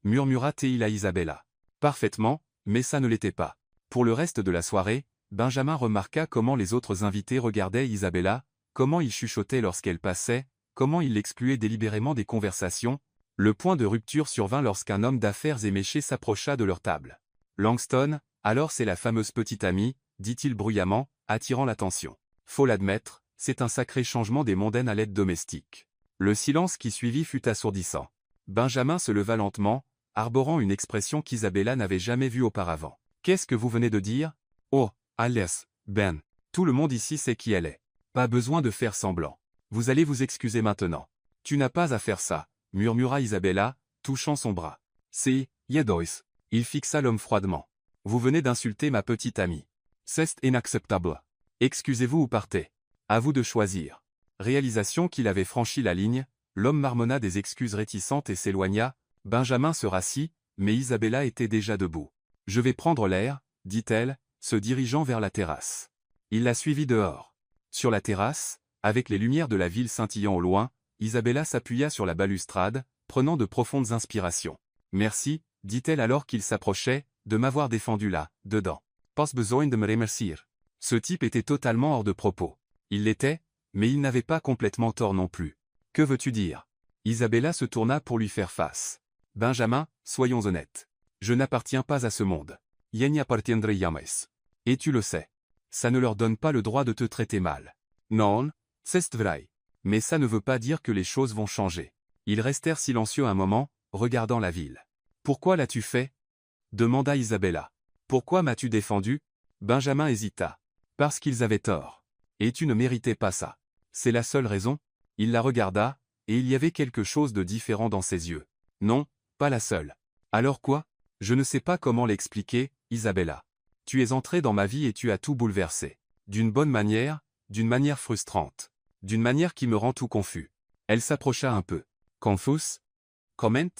murmura-t-il à Isabella. « Parfaitement, mais ça ne l'était pas. » Pour le reste de la soirée, Benjamin remarqua comment les autres invités regardaient Isabella, comment ils chuchotaient lorsqu'elle passait, comment ils l'excluaient délibérément des conversations. Le point de rupture survint lorsqu'un homme d'affaires éméché s'approcha de leur table. « Langston, alors c'est la fameuse petite amie, » dit-il bruyamment, attirant l'attention. Faut l'admettre, c'est un sacré changement des mondaines à l'aide domestique. Le silence qui suivit fut assourdissant. Benjamin se leva lentement, arborant une expression qu'Isabella n'avait jamais vue auparavant. « Qu'est-ce que vous venez de dire? Oh, Alice, Ben, tout le monde ici sait qui elle est. Pas besoin de faire semblant. Vous allez vous excuser maintenant. Tu n'as pas à faire ça, » murmura Isabella, touchant son bras. « C'est, Yedois. » Il fixa l'homme froidement. « Vous venez d'insulter ma petite amie. C'est inacceptable. Excusez-vous ou partez. À vous de choisir. » Réalisation qu'il avait franchi la ligne, l'homme marmonna des excuses réticentes et s'éloigna. Benjamin se rassit, mais Isabella était déjà debout. « Je vais prendre l'air, dit-elle, se dirigeant vers la terrasse. Il la suivit dehors. « Sur la terrasse, avec les lumières de la ville scintillant au loin, Isabella s'appuya sur la balustrade, prenant de profondes inspirations. « Merci, dit-elle alors qu'il s'approchait, de m'avoir défendu là, dedans. Pas besoin de me remercier. » Ce type était totalement hors de propos. Il l'était, mais il n'avait pas complètement tort non plus. « Que veux-tu dire ?» Isabella se tourna pour lui faire face. « Benjamin, soyons honnêtes. Je n'appartiens pas à ce monde. Je n'y appartiendrai jamais. Et tu le sais. Ça ne leur donne pas le droit de te traiter mal. Non, c'est vrai. Mais ça ne veut pas dire que les choses vont changer. » Ils restèrent silencieux un moment, regardant la ville. « Pourquoi l'as-tu fait ?» demanda Isabella. « Pourquoi m'as-tu défendu ?» Benjamin hésita. « Parce qu'ils avaient tort. Et tu ne méritais pas ça. C'est la seule raison ?» Il la regarda, et il y avait quelque chose de différent dans ses yeux. « Non, pas la seule. »« Alors quoi ? Je ne sais pas comment l'expliquer, Isabella. Tu es entrée dans ma vie et tu as tout bouleversé. D'une bonne manière, d'une manière frustrante. D'une manière qui me rend tout confus. » Elle s'approcha un peu. « Confus ? Comment ?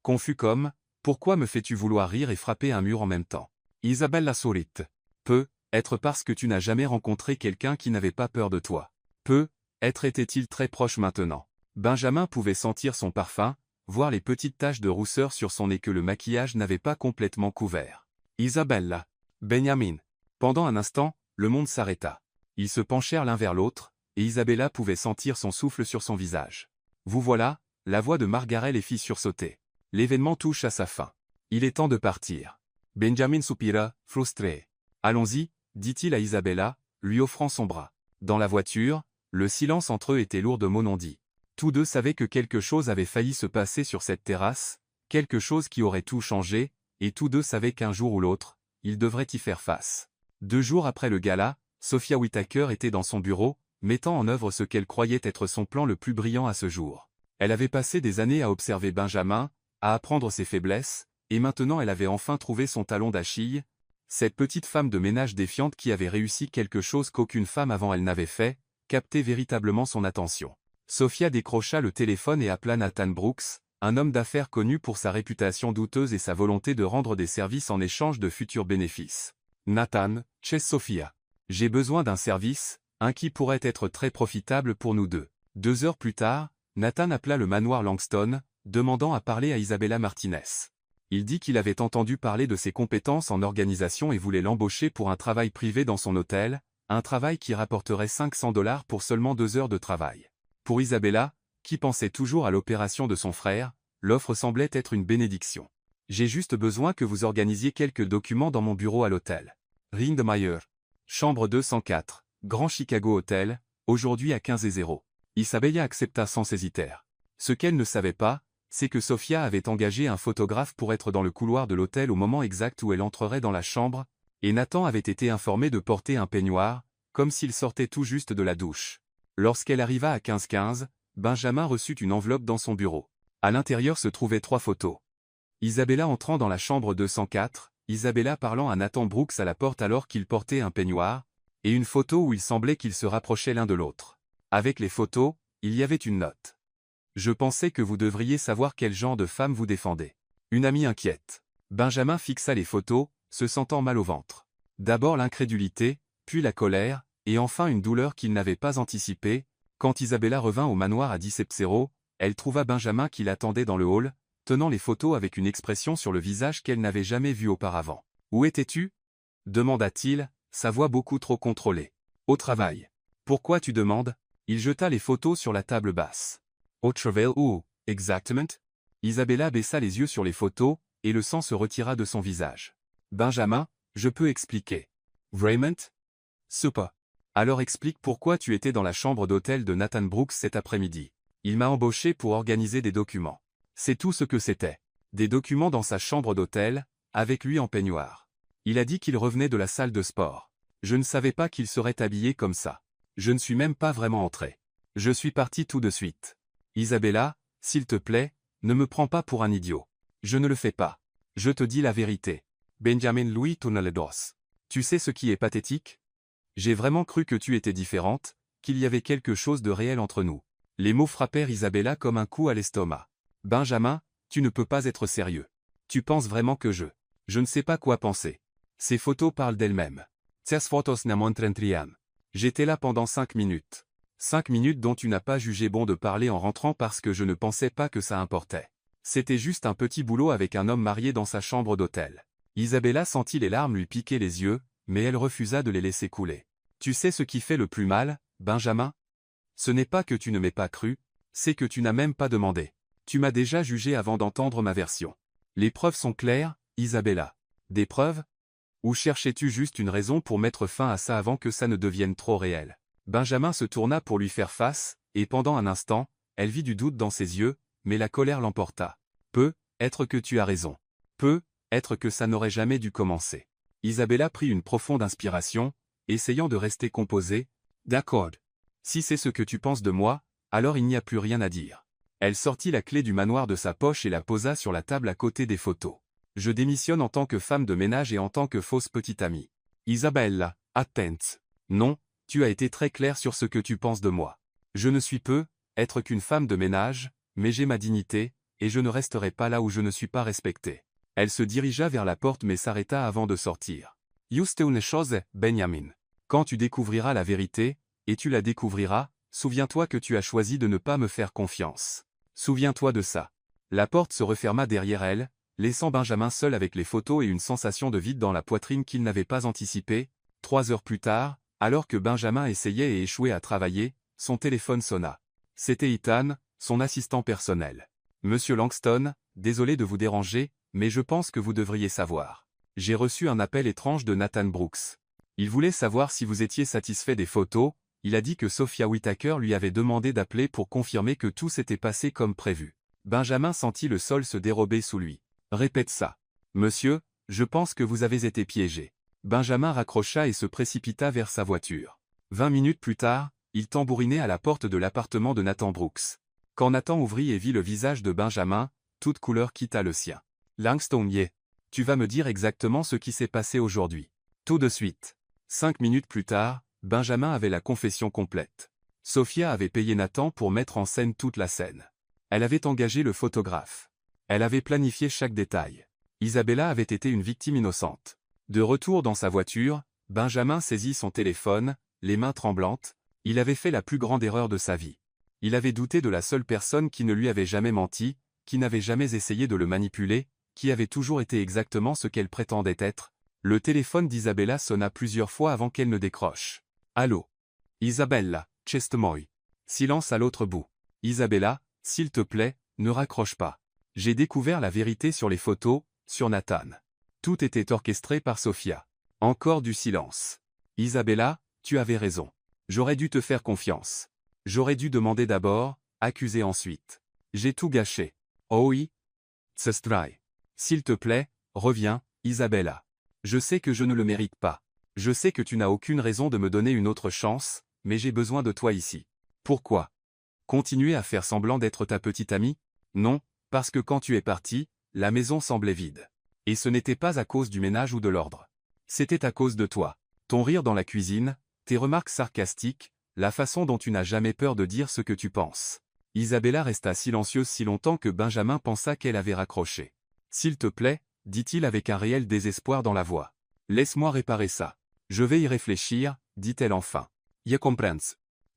Confus comme, pourquoi me fais-tu vouloir rire et frapper un mur en même temps ?» Isabella sourit. « Peut être parce que tu n'as jamais rencontré quelqu'un qui n'avait pas peur de toi. Peut être était-il très proche maintenant. » Benjamin pouvait sentir son parfum, voir les petites taches de rousseur sur son nez que le maquillage n'avait pas complètement couvert. Isabella. Benjamin. Pendant un instant, le monde s'arrêta. Ils se penchèrent l'un vers l'autre, et Isabella pouvait sentir son souffle sur son visage. « Vous voilà !» La voix de Margaret les fit sursauter. L'événement touche à sa fin. Il est temps de partir. Benjamin soupira, frustré. « Allons-y, dit-il à Isabella, lui offrant son bras. Dans la voiture, le silence entre eux était lourd de mots non dits. Tous deux savaient que quelque chose avait failli se passer sur cette terrasse, quelque chose qui aurait tout changé, et tous deux savaient qu'un jour ou l'autre, ils devraient y faire face. 2 jours après le gala, Sophia Whittaker était dans son bureau, mettant en œuvre ce qu'elle croyait être son plan le plus brillant à ce jour. Elle avait passé des années à observer Benjamin, à apprendre ses faiblesses, et maintenant elle avait enfin trouvé son talon d'Achille, cette petite femme de ménage défiante qui avait réussi quelque chose qu'aucune femme avant elle n'avait fait, capter véritablement son attention. Sophia décrocha le téléphone et appela Nathan Brooks, un homme d'affaires connu pour sa réputation douteuse et sa volonté de rendre des services en échange de futurs bénéfices. « Nathan, chez Sophia. J'ai besoin d'un service, un qui pourrait être très profitable pour nous deux. » 2 heures plus tard, Nathan appela le manoir Langston, demandant à parler à Isabella Martinez. Il dit qu'il avait entendu parler de ses compétences en organisation et voulait l'embaucher pour un travail privé dans son hôtel, un travail qui rapporterait $500 pour seulement 2 heures de travail. Pour Isabella, qui pensait toujours à l'opération de son frère, l'offre semblait être une bénédiction. « J'ai juste besoin que vous organisiez quelques documents dans mon bureau à l'hôtel. Rindmeyer. Chambre 204, Grand Chicago Hotel, aujourd'hui à 15h00. Isabella accepta sans hésiter. Ce qu'elle ne savait pas, c'est que Sophia avait engagé un photographe pour être dans le couloir de l'hôtel au moment exact où elle entrerait dans la chambre, et Nathan avait été informé de porter un peignoir, comme s'il sortait tout juste de la douche. Lorsqu'elle arriva à 15h15, Benjamin reçut une enveloppe dans son bureau. À l'intérieur se trouvaient 3 photos. Isabella entrant dans la chambre 204, Isabella parlant à Nathan Brooks à la porte alors qu'il portait un peignoir, et une photo où il semblait qu'ils se rapprochaient l'un de l'autre. Avec les photos, il y avait une note. « Je pensais que vous devriez savoir quel genre de femme vous défendez. Une amie inquiète. » Benjamin fixa les photos, se sentant mal au ventre. D'abord l'incrédulité, puis la colère, et enfin une douleur qu'il n'avait pas anticipée. Quand Isabella revint au manoir à 17h00, elle trouva Benjamin qui l'attendait dans le hall, tenant les photos avec une expression sur le visage qu'elle n'avait jamais vue auparavant. « Où étais-tu » demanda-t-il, sa voix beaucoup trop contrôlée. « Au travail. »« Pourquoi tu demandes ?» Il jeta les photos sur la table basse. « Au travail où, exactement » Isabella baissa les yeux sur les photos, et le sang se retira de son visage. « Benjamin, je peux expliquer. »« Vraiment ?»« Super. Alors explique pourquoi tu étais dans la chambre d'hôtel de Nathan Brooks cet après-midi. Il m'a embauché pour organiser des documents. » C'est tout ce que c'était. Des documents dans sa chambre d'hôtel, avec lui en peignoir. Il a dit qu'il revenait de la salle de sport. Je ne savais pas qu'il serait habillé comme ça. Je ne suis même pas vraiment entré. Je suis parti tout de suite. Isabella, s'il te plaît, ne me prends pas pour un idiot. Je ne le fais pas. Je te dis la vérité. Benjamin Louis tourna le dos. Tu sais ce qui est pathétique ? J'ai vraiment cru que tu étais différente, qu'il y avait quelque chose de réel entre nous. Les mots frappèrent Isabella comme un coup à l'estomac. Benjamin, tu ne peux pas être sérieux. Tu penses vraiment que je ne sais pas quoi penser. Ces photos parlent d'elles-mêmes. Ces photos ne montrent rien. J'étais là pendant 5 minutes. 5 minutes dont tu n'as pas jugé bon de parler en rentrant parce que je ne pensais pas que ça importait. C'était juste un petit boulot avec un homme marié dans sa chambre d'hôtel. Isabella sentit les larmes lui piquer les yeux, mais elle refusa de les laisser couler. Tu sais ce qui fait le plus mal, Benjamin? Ce n'est pas que tu ne m'aies pas cru, c'est que tu n'as même pas demandé. Tu m'as déjà jugé avant d'entendre ma version. Les preuves sont claires, Isabella. Des preuves? Ou cherchais-tu juste une raison pour mettre fin à ça avant que ça ne devienne trop réel? Benjamin se tourna pour lui faire face, et pendant un instant, elle vit du doute dans ses yeux, mais la colère l'emporta. Peut-être que tu as raison. Peut-être que ça n'aurait jamais dû commencer. Isabella prit une profonde inspiration, essayant de rester composée. D'accord. Si c'est ce que tu penses de moi, alors il n'y a plus rien à dire. Elle sortit la clé du manoir de sa poche et la posa sur la table à côté des photos. Je démissionne en tant que femme de ménage et en tant que fausse petite amie. Isabella, attente. Non, tu as été très clair sur ce que tu penses de moi. Je ne suis être qu'une femme de ménage, mais j'ai ma dignité, et je ne resterai pas là où je ne suis pas respectée. Elle se dirigea vers la porte mais s'arrêta avant de sortir. Juste une chose, Benjamin. Quand tu découvriras la vérité, et tu la découvriras, souviens-toi que tu as choisi de ne pas me faire confiance. Souviens-toi de ça. La porte se referma derrière elle, laissant Benjamin seul avec les photos et une sensation de vide dans la poitrine qu'il n'avait pas anticipée. 3 heures plus tard, alors que Benjamin essayait et échouait à travailler, son téléphone sonna. C'était Ethan, son assistant personnel. Monsieur Langston, désolé de vous déranger, mais je pense que vous devriez savoir. J'ai reçu un appel étrange de Nathan Brooks. Il voulait savoir si vous étiez satisfait des photos. Il a dit que Sophia Whitaker lui avait demandé d'appeler pour confirmer que tout s'était passé comme prévu. Benjamin sentit le sol se dérober sous lui. Répète ça. Monsieur, je pense que vous avez été piégé. Benjamin raccrocha et se précipita vers sa voiture. 20 minutes plus tard, il tambourinait à la porte de l'appartement de Nathan Brooks. Quand Nathan ouvrit et vit le visage de Benjamin, toute couleur quitta le sien. Langston, tu vas me dire exactement ce qui s'est passé aujourd'hui. Tout de suite. 5 minutes plus tard, Benjamin avait la confession complète. Sophia avait payé Nathan pour mettre en scène toute la scène. Elle avait engagé le photographe. Elle avait planifié chaque détail. Isabella avait été une victime innocente. De retour dans sa voiture, Benjamin saisit son téléphone, les mains tremblantes. Il avait fait la plus grande erreur de sa vie. Il avait douté de la seule personne qui ne lui avait jamais menti, qui n'avait jamais essayé de le manipuler, qui avait toujours été exactement ce qu'elle prétendait être. Le téléphone d'Isabella sonna plusieurs fois avant qu'elle ne décroche. Allô? Isabella, Chestemoy. Silence à l'autre bout. Isabella, s'il te plaît, ne raccroche pas. J'ai découvert la vérité sur les photos, sur Nathan. Tout était orchestré par Sophia. Encore du silence. Isabella, tu avais raison. J'aurais dû te faire confiance. J'aurais dû demander d'abord, accuser ensuite. J'ai tout gâché. Oh oui? Tsestrai. S'il te plaît, reviens, Isabella. Je sais que je ne le mérite pas. Je sais que tu n'as aucune raison de me donner une autre chance, mais j'ai besoin de toi ici. Pourquoi? Continuer à faire semblant d'être ta petite amie? Non, parce que quand tu es parti, la maison semblait vide. Et ce n'était pas à cause du ménage ou de l'ordre. C'était à cause de toi. Ton rire dans la cuisine, tes remarques sarcastiques, la façon dont tu n'as jamais peur de dire ce que tu penses. Isabella resta silencieuse si longtemps que Benjamin pensa qu'elle avait raccroché. S'il te plaît, dit-il avec un réel désespoir dans la voix. Laisse-moi réparer ça. Je vais y réfléchir, dit-elle enfin. Je comprends.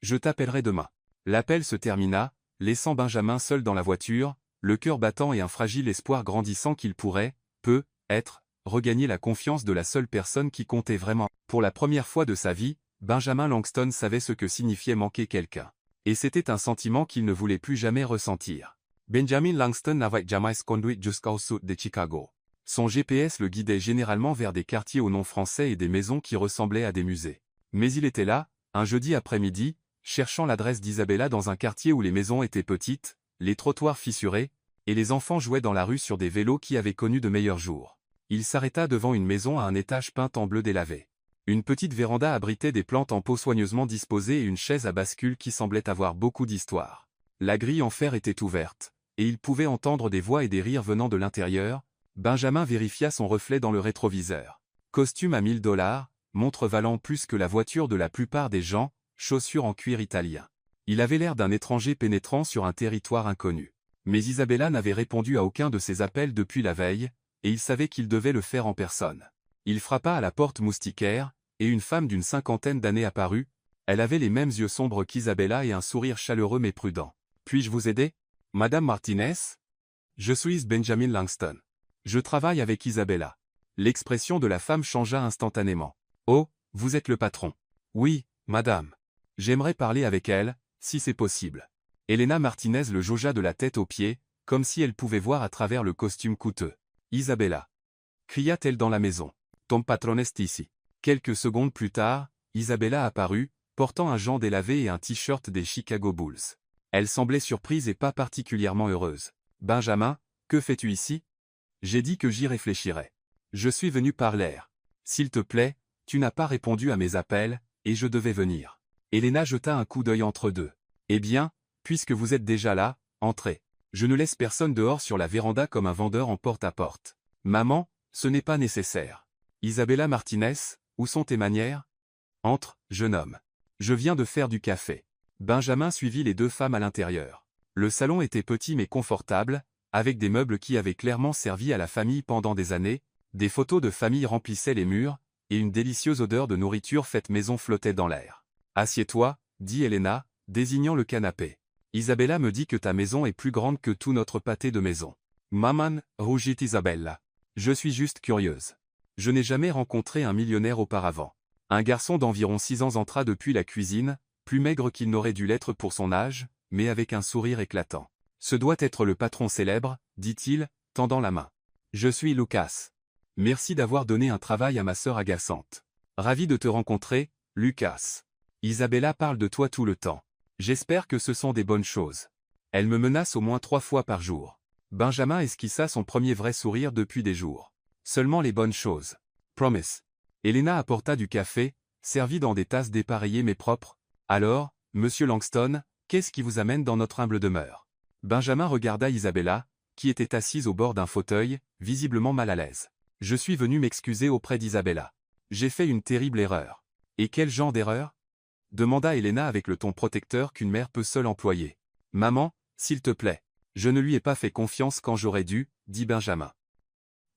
Je t'appellerai demain. L'appel se termina, laissant Benjamin seul dans la voiture, le cœur battant et un fragile espoir grandissant qu'il pourrait, peut-être, regagner la confiance de la seule personne qui comptait vraiment. Pour la première fois de sa vie, Benjamin Langston savait ce que signifiait manquer quelqu'un. Et c'était un sentiment qu'il ne voulait plus jamais ressentir. Benjamin Langston n'avait jamais conduit jusqu'au sud de Chicago. Son GPS le guidait généralement vers des quartiers aux noms français et des maisons qui ressemblaient à des musées. Mais il était là, un jeudi après-midi, cherchant l'adresse d'Isabella dans un quartier où les maisons étaient petites, les trottoirs fissurés, et les enfants jouaient dans la rue sur des vélos qui avaient connu de meilleurs jours. Il s'arrêta devant une maison à un étage peint en bleu délavé. Une petite véranda abritait des plantes en pot soigneusement disposées et une chaise à bascule qui semblait avoir beaucoup d'histoire. La grille en fer était ouverte, et il pouvait entendre des voix et des rires venant de l'intérieur. Benjamin vérifia son reflet dans le rétroviseur. Costume à $1000, montre valant plus que la voiture de la plupart des gens, chaussures en cuir italien. Il avait l'air d'un étranger pénétrant sur un territoire inconnu. Mais Isabella n'avait répondu à aucun de ses appels depuis la veille, et il savait qu'il devait le faire en personne. Il frappa à la porte moustiquaire, et une femme d'une 50aine d'années apparut, Elle avait les mêmes yeux sombres qu'Isabella et un sourire chaleureux mais prudent. « Puis-je vous aider? Madame Martinez? Je suis Benjamin Langston. Je travaille avec Isabella. » L'expression de la femme changea instantanément. « Oh, vous êtes le patron. »« Oui, madame. J'aimerais parler avec elle, si c'est possible. » Elena Martinez le jaugea de la tête aux pieds, comme si elle pouvait voir à travers le costume coûteux. « Isabella » cria-t-elle dans la maison. « Ton patron est ici. » Quelques secondes plus tard, Isabella apparut, portant un jean délavé et un t-shirt des Chicago Bulls. Elle semblait surprise et pas particulièrement heureuse. « Benjamin, que fais-tu ici? » J'ai dit que j'y réfléchirais. Je suis venu par l'air. S'il te plaît, tu n'as pas répondu à mes appels, et je devais venir. Elena jeta un coup d'œil entre deux. Eh bien, puisque vous êtes déjà là, entrez. Je ne laisse personne dehors sur la véranda comme un vendeur en porte-à-porte. Maman, ce n'est pas nécessaire. Isabella Martinez, où sont tes manières? Entre, jeune homme. Je viens de faire du café. Benjamin suivit les deux femmes à l'intérieur. Le salon était petit mais confortable, avec des meubles qui avaient clairement servi à la famille pendant des années, des photos de famille remplissaient les murs, et une délicieuse odeur de nourriture faite maison flottait dans l'air. « Assieds-toi, dit Elena, désignant le canapé. Isabella me dit que ta maison est plus grande que tout notre pâté de maison. Maman, rougit Isabella. Je suis juste curieuse. Je n'ai jamais rencontré un millionnaire auparavant. Un garçon d'environ 6 ans entra depuis la cuisine, plus maigre qu'il n'aurait dû l'être pour son âge, mais avec un sourire éclatant. Ce doit être le patron célèbre, dit-il, tendant la main. Je suis Lucas. Merci d'avoir donné un travail à ma sœur agaçante. Ravi de te rencontrer, Lucas. Isabella parle de toi tout le temps. J'espère que ce sont des bonnes choses. Elle me menace au moins 3 fois par jour. Benjamin esquissa son premier vrai sourire depuis des jours. Seulement les bonnes choses. Promise. Elena apporta du café, servi dans des tasses dépareillées mais propres. Alors, monsieur Langston, qu'est-ce qui vous amène dans notre humble demeure? Benjamin regarda Isabella, qui était assise au bord d'un fauteuil, visiblement mal à l'aise. Je suis venu m'excuser auprès d'Isabella. J'ai fait une terrible erreur. Et quel genre d'erreur? Demanda Elena avec le ton protecteur qu'une mère peut seule employer. Maman, s'il te plaît. Je ne lui ai pas fait confiance quand j'aurais dû, dit Benjamin.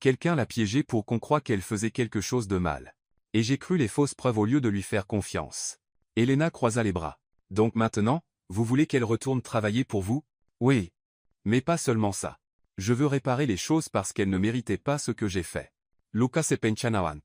Quelqu'un l'a piégée pour qu'on croie qu'elle faisait quelque chose de mal. Et j'ai cru les fausses preuves au lieu de lui faire confiance. Elena croisa les bras. Donc maintenant, vous voulez qu'elle retourne travailler pour vous? Oui. Mais pas seulement ça. Je veux réparer les choses parce qu'elle ne méritait pas ce que j'ai fait. Lucas et Penchanawant.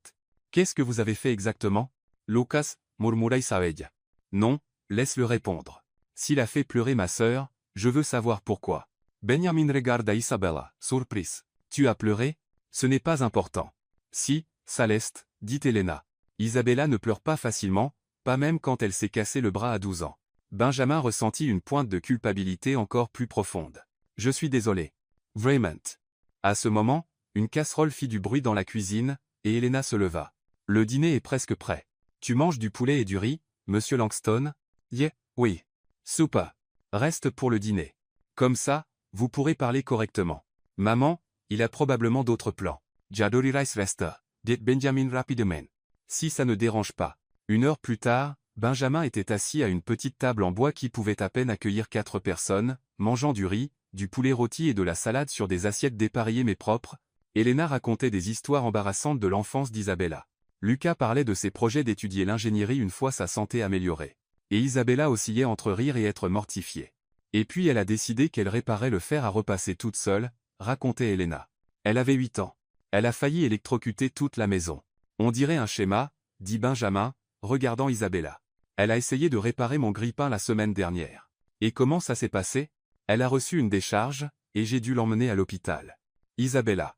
Qu'est-ce que vous avez fait exactement? Lucas, murmura Isabella. Non, laisse-le répondre. S'il a fait pleurer ma sœur, je veux savoir pourquoi. Benjamin regarda Isabella, surprise. Tu as pleuré? Ce n'est pas important. Si, Saleste, dit Elena. Isabella ne pleure pas facilement, pas même quand elle s'est cassé le bras à 12 ans. Benjamin ressentit une pointe de culpabilité encore plus profonde. Je suis désolé. Vraiment. À ce moment, une casserole fit du bruit dans la cuisine, et Elena se leva. Le dîner est presque prêt. Tu manges du poulet et du riz, monsieur Langston? Yeah, oui. Soupa. Reste pour le dîner. Comme ça, vous pourrez parler correctement. Maman, il a probablement d'autres plans. J'adore rice resta, dit Benjamin rapidement. Si ça ne dérange pas. 1 heure plus tard, Benjamin était assis à une petite table en bois qui pouvait à peine accueillir 4 personnes, mangeant du riz, du poulet rôti et de la salade sur des assiettes dépareillées mais propres. Elena racontait des histoires embarrassantes de l'enfance d'Isabella. Lucas parlait de ses projets d'étudier l'ingénierie une fois sa santé améliorée. Et Isabella oscillait entre rire et être mortifiée. Et puis elle a décidé qu'elle réparait le fer à repasser toute seule, racontait Elena. Elle avait 8 ans. Elle a failli électrocuter toute la maison. On dirait un schéma, dit Benjamin, regardant Isabella. Elle a essayé de réparer mon grille-pain la semaine dernière. Et comment ça s'est passé? Elle a reçu une décharge, et j'ai dû l'emmener à l'hôpital. Isabella.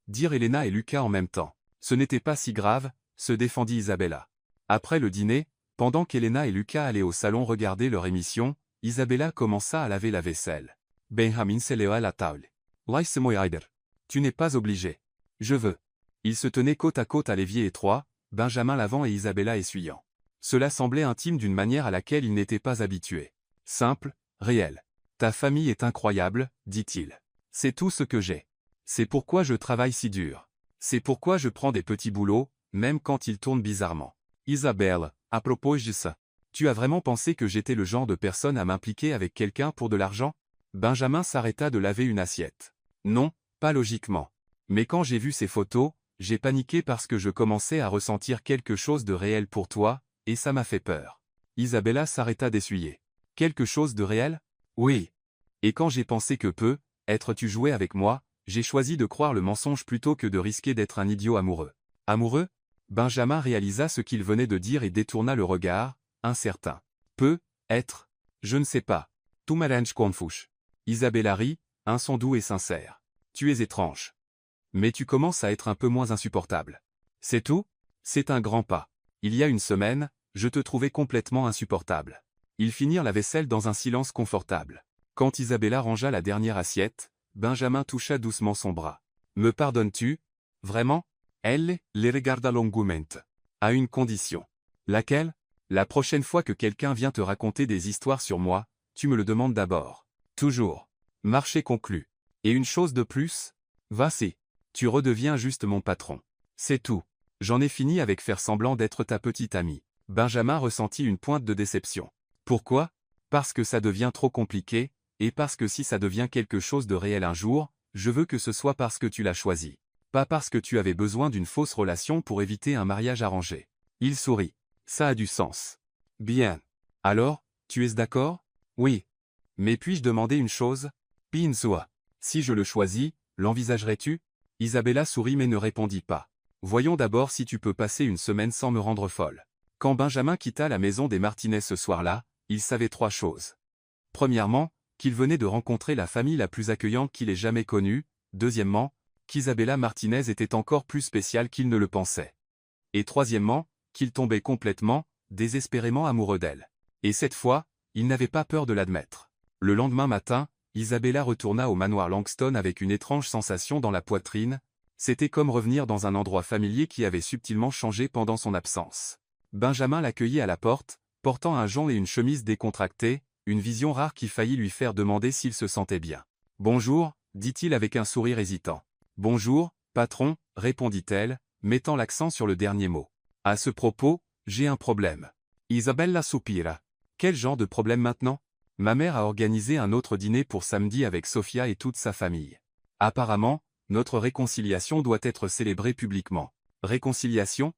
Dirent Elena et Lucas en même temps. Ce n'était pas si grave, se défendit Isabella. Après le dîner, pendant qu'Elena et Lucas allaient au salon regarder leur émission, Isabella commença à laver la vaisselle. Benjamin se leva à la table. Laisse-moi aider. Tu n'es pas obligé. Je veux. Ils se tenaient côte à côte à l'évier étroit, Benjamin lavant et Isabella essuyant. Cela semblait intime d'une manière à laquelle ils n'étaient pas habitués. Simple, réel. Ta famille est incroyable, dit-il. C'est tout ce que j'ai. C'est pourquoi je travaille si dur. C'est pourquoi je prends des petits boulots, même quand ils tournent bizarrement. Isabelle, à propos de ça, tu as vraiment pensé que j'étais le genre de personne à m'impliquer avec quelqu'un pour de l'argent? Benjamin s'arrêta de laver une assiette. Non, pas logiquement. Mais quand j'ai vu ces photos, j'ai paniqué parce que je commençais à ressentir quelque chose de réel pour toi, et ça m'a fait peur. Isabella s'arrêta d'essuyer. Quelque chose de réel? Oui. Et quand j'ai pensé que tu jouais avec moi, j'ai choisi de croire le mensonge plutôt que de risquer d'être un idiot amoureux. Amoureux? Benjamin réalisa ce qu'il venait de dire et détourna le regard, incertain. Être? Je ne sais pas. Tu m'arranges confouche. Isabella rit, un son doux et sincère. Tu es étrange. Mais tu commences à être un peu moins insupportable. C'est tout? C'est un grand pas. Il y a une semaine, je te trouvais complètement insupportable. Ils finirent la vaisselle dans un silence confortable. Quand Isabella rangea la dernière assiette, Benjamin toucha doucement son bras. Me pardonnes-tu? Vraiment? Elle les regarda longuement. À une condition. Laquelle? La prochaine fois que quelqu'un vient te raconter des histoires sur moi, tu me le demandes d'abord. Toujours. Marché conclu. Et une chose de plus? Va-y. Tu redeviens juste mon patron. C'est tout. J'en ai fini avec faire semblant d'être ta petite amie. Benjamin ressentit une pointe de déception. Pourquoi? Parce que ça devient trop compliqué, et parce que si ça devient quelque chose de réel un jour, je veux que ce soit parce que tu l'as choisi. Pas parce que tu avais besoin d'une fausse relation pour éviter un mariage arrangé. Il sourit. Ça a du sens. Bien. Alors, tu es d'accord? Oui. Mais puis-je demander une chose? Pinsoa. Si je le choisis, l'envisagerais-tu? Isabella sourit mais ne répondit pas. Voyons d'abord si tu peux passer une semaine sans me rendre folle. Quand Benjamin quitta la maison des Martinez ce soir-là, il savait 3 choses. Premièrement, qu'il venait de rencontrer la famille la plus accueillante qu'il ait jamais connue. Deuxièmement, qu'Isabella Martinez était encore plus spéciale qu'il ne le pensait. Et troisièmement, qu'il tombait complètement, désespérément amoureux d'elle. Et cette fois, il n'avait pas peur de l'admettre. Le lendemain matin, Isabella retourna au manoir Langston avec une étrange sensation dans la poitrine. C'était comme revenir dans un endroit familier qui avait subtilement changé pendant son absence. Benjamin l'accueillit à la porte, portant un jonc et une chemise décontractée, une vision rare qui faillit lui faire demander s'il se sentait bien. « Bonjour », dit-il avec un sourire hésitant. « Bonjour, patron », répondit-elle, mettant l'accent sur le dernier mot. « À ce propos, j'ai un problème. » Isabella soupira. « Quel genre de problème maintenant? Ma mère a organisé un autre dîner pour samedi avec Sophia et toute sa famille. Apparemment, notre réconciliation doit être célébrée publiquement. Réconciliation?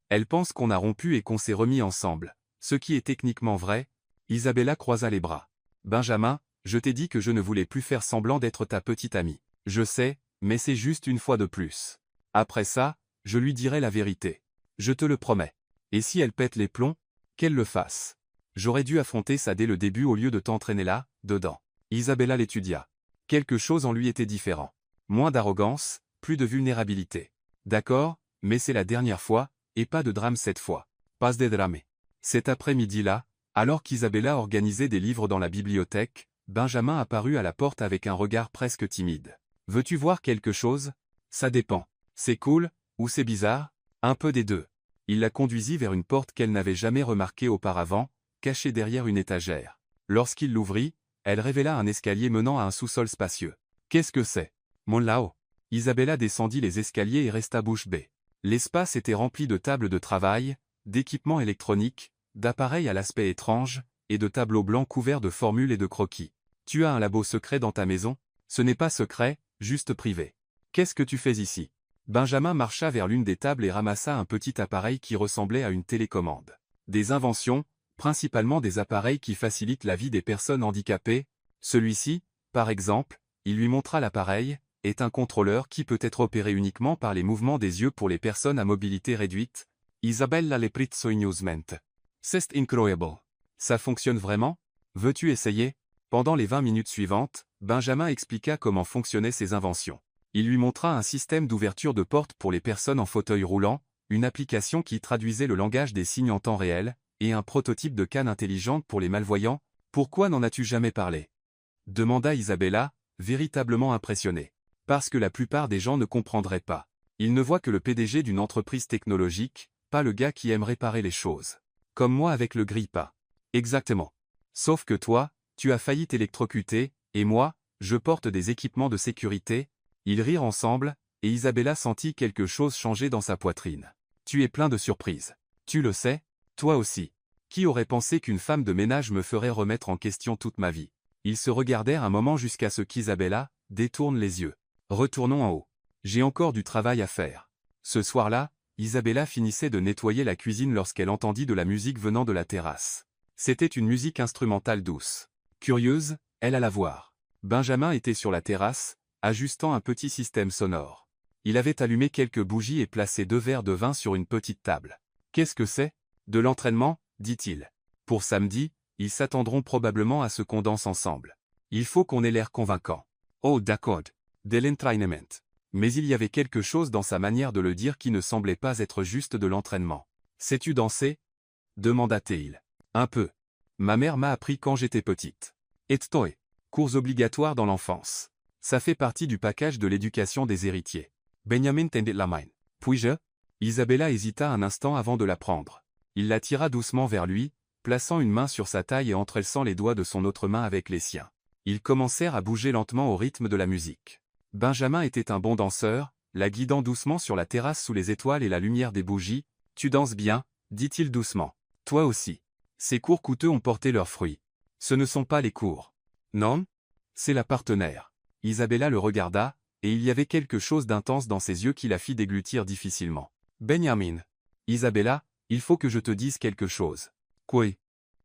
Elle pense qu'on a rompu et qu'on s'est remis ensemble, ce qui est techniquement vrai. » Isabella croisa les bras. « Benjamin, je t'ai dit que je ne voulais plus faire semblant d'être ta petite amie. Je sais, mais c'est juste une fois de plus. Après ça, je lui dirai la vérité. Je te le promets. Et si elle pète les plombs, qu'elle le fasse. J'aurais dû affronter ça dès le début au lieu de t'entraîner là, dedans. » Isabella l'étudia. Quelque chose en lui était différent. Moins d'arrogance, plus de vulnérabilité. D'accord, mais c'est la dernière fois, et pas de drame cette fois. Pas de drame. Cet après-midi-là, alors qu'Isabella organisait des livres dans la bibliothèque, Benjamin apparut à la porte avec un regard presque timide. « Veux-tu voir quelque chose? Ça dépend. C'est cool, ou c'est bizarre? Un peu des deux. » Il la conduisit vers une porte qu'elle n'avait jamais remarquée auparavant, cachée derrière une étagère. Lorsqu'il l'ouvrit, elle révéla un escalier menant à un sous-sol spacieux. « Qu'est-ce que c'est? Mon là-haut ?» Isabella descendit les escaliers et resta bouche bée. L'espace était rempli de tables de travail, d'équipements électroniques, d'appareils à l'aspect étrange, et de tableaux blancs couverts de formules et de croquis. « Tu as un labo secret dans ta maison? Ce n'est pas secret, juste privé. Qu'est-ce que tu fais ici? » Benjamin marcha vers l'une des tables et ramassa un petit appareil qui ressemblait à une télécommande. Des inventions, principalement des appareils qui facilitent la vie des personnes handicapées. Celui-ci, par exemple, il lui montra l'appareil, est un contrôleur qui peut être opéré uniquement par les mouvements des yeux pour les personnes à mobilité réduite. Isabella le prizzo ignosmente. C'est incroyable. Ça fonctionne vraiment? Veux-tu essayer? Pendant les 20 minutes suivantes, Benjamin expliqua comment fonctionnaient ses inventions. Il lui montra un système d'ouverture de porte pour les personnes en fauteuil roulant, une application qui traduisait le langage des signes en temps réel, et un prototype de canne intelligente pour les malvoyants. « Pourquoi n'en as-tu jamais parlé? » demanda Isabella, véritablement impressionnée. « Parce que la plupart des gens ne comprendraient pas. Ils ne voient que le PDG d'une entreprise technologique, pas le gars qui aime réparer les choses. Comme moi avec le grille-pain. Exactement. Sauf que toi, tu as failli t'électrocuter, et moi, je porte des équipements de sécurité. » Ils rirent ensemble, et Isabella sentit quelque chose changer dans sa poitrine. « Tu es plein de surprises. Tu le sais? Toi aussi. Qui aurait pensé qu'une femme de ménage me ferait remettre en question toute ma vie? » Ils se regardèrent un moment jusqu'à ce qu'Isabella détourne les yeux. « Retournons en haut. J'ai encore du travail à faire. » Ce soir-là, Isabella finissait de nettoyer la cuisine lorsqu'elle entendit de la musique venant de la terrasse. C'était une musique instrumentale douce. Curieuse, elle alla voir. Benjamin était sur la terrasse, ajustant un petit système sonore. Il avait allumé quelques bougies et placé 2 verres de vin sur une petite table. « Qu'est-ce que c'est ? De l'entraînement » dit-il. « Pour samedi, ils s'attendront probablement à ce qu'on danse ensemble. Il faut qu'on ait l'air convaincant. »« Oh d'accord, de l'entraînement. » Mais il y avait quelque chose dans sa manière de le dire qui ne semblait pas être juste de l'entraînement. « Sais-tu danser » demanda-t-il. « Un peu. Ma mère m'a appris quand j'étais petite. » Et toi, cours obligatoires dans l'enfance. Ça fait partie du package de l'éducation des héritiers. Benjamin tendait la main. Puis-je ? Isabella hésita un instant avant de la prendre. Il la tira doucement vers lui, plaçant une main sur sa taille et entrelaçant les doigts de son autre main avec les siens. Ils commencèrent à bouger lentement au rythme de la musique. Benjamin était un bon danseur, la guidant doucement sur la terrasse sous les étoiles et la lumière des bougies. « Tu danses bien » dit-il doucement. « Toi aussi. » Ces cours coûteux ont porté leurs fruits. Ce ne sont pas les cours. Non ? C'est la partenaire. Isabella le regarda, et il y avait quelque chose d'intense dans ses yeux qui la fit déglutir difficilement. Benjamin. Isabella, il faut que je te dise quelque chose. Quoi ?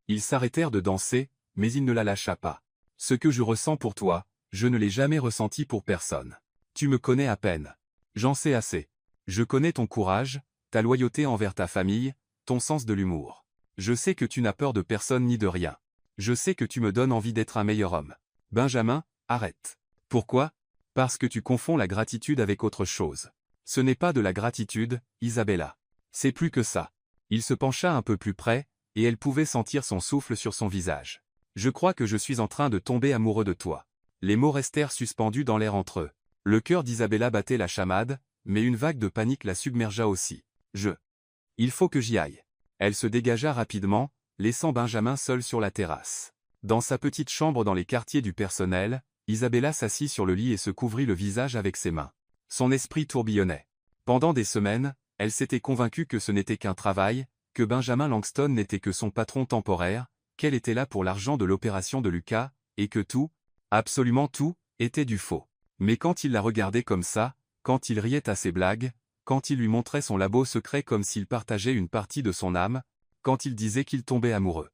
Ils s'arrêtèrent de danser, mais il ne la lâcha pas. Ce que je ressens pour toi, je ne l'ai jamais ressenti pour personne. Tu me connais à peine. J'en sais assez. Je connais ton courage, ta loyauté envers ta famille, ton sens de l'humour. Je sais que tu n'as peur de personne ni de rien. Je sais que tu me donnes envie d'être un meilleur homme. Benjamin, arrête. Pourquoi ? Parce que tu confonds la gratitude avec autre chose. Ce n'est pas de la gratitude, Isabella. C'est plus que ça. Il se pencha un peu plus près, et elle pouvait sentir son souffle sur son visage. Je crois que je suis en train de tomber amoureux de toi. Les mots restèrent suspendus dans l'air entre eux. Le cœur d'Isabella battait la chamade, mais une vague de panique la submergea aussi. Il faut que j'y aille. Elle se dégagea rapidement, laissant Benjamin seul sur la terrasse. Dans sa petite chambre dans les quartiers du personnel, Isabella s'assit sur le lit et se couvrit le visage avec ses mains. Son esprit tourbillonnait. Pendant des semaines, elle s'était convaincue que ce n'était qu'un travail, que Benjamin Langston n'était que son patron temporaire, qu'elle était là pour l'argent de l'opération de Lucas, et que tout, absolument tout, était du faux. Mais quand il la regardait comme ça, quand il riait à ses blagues, quand il lui montrait son labo secret comme s'il partageait une partie de son âme, quand il disait qu'il tombait amoureux.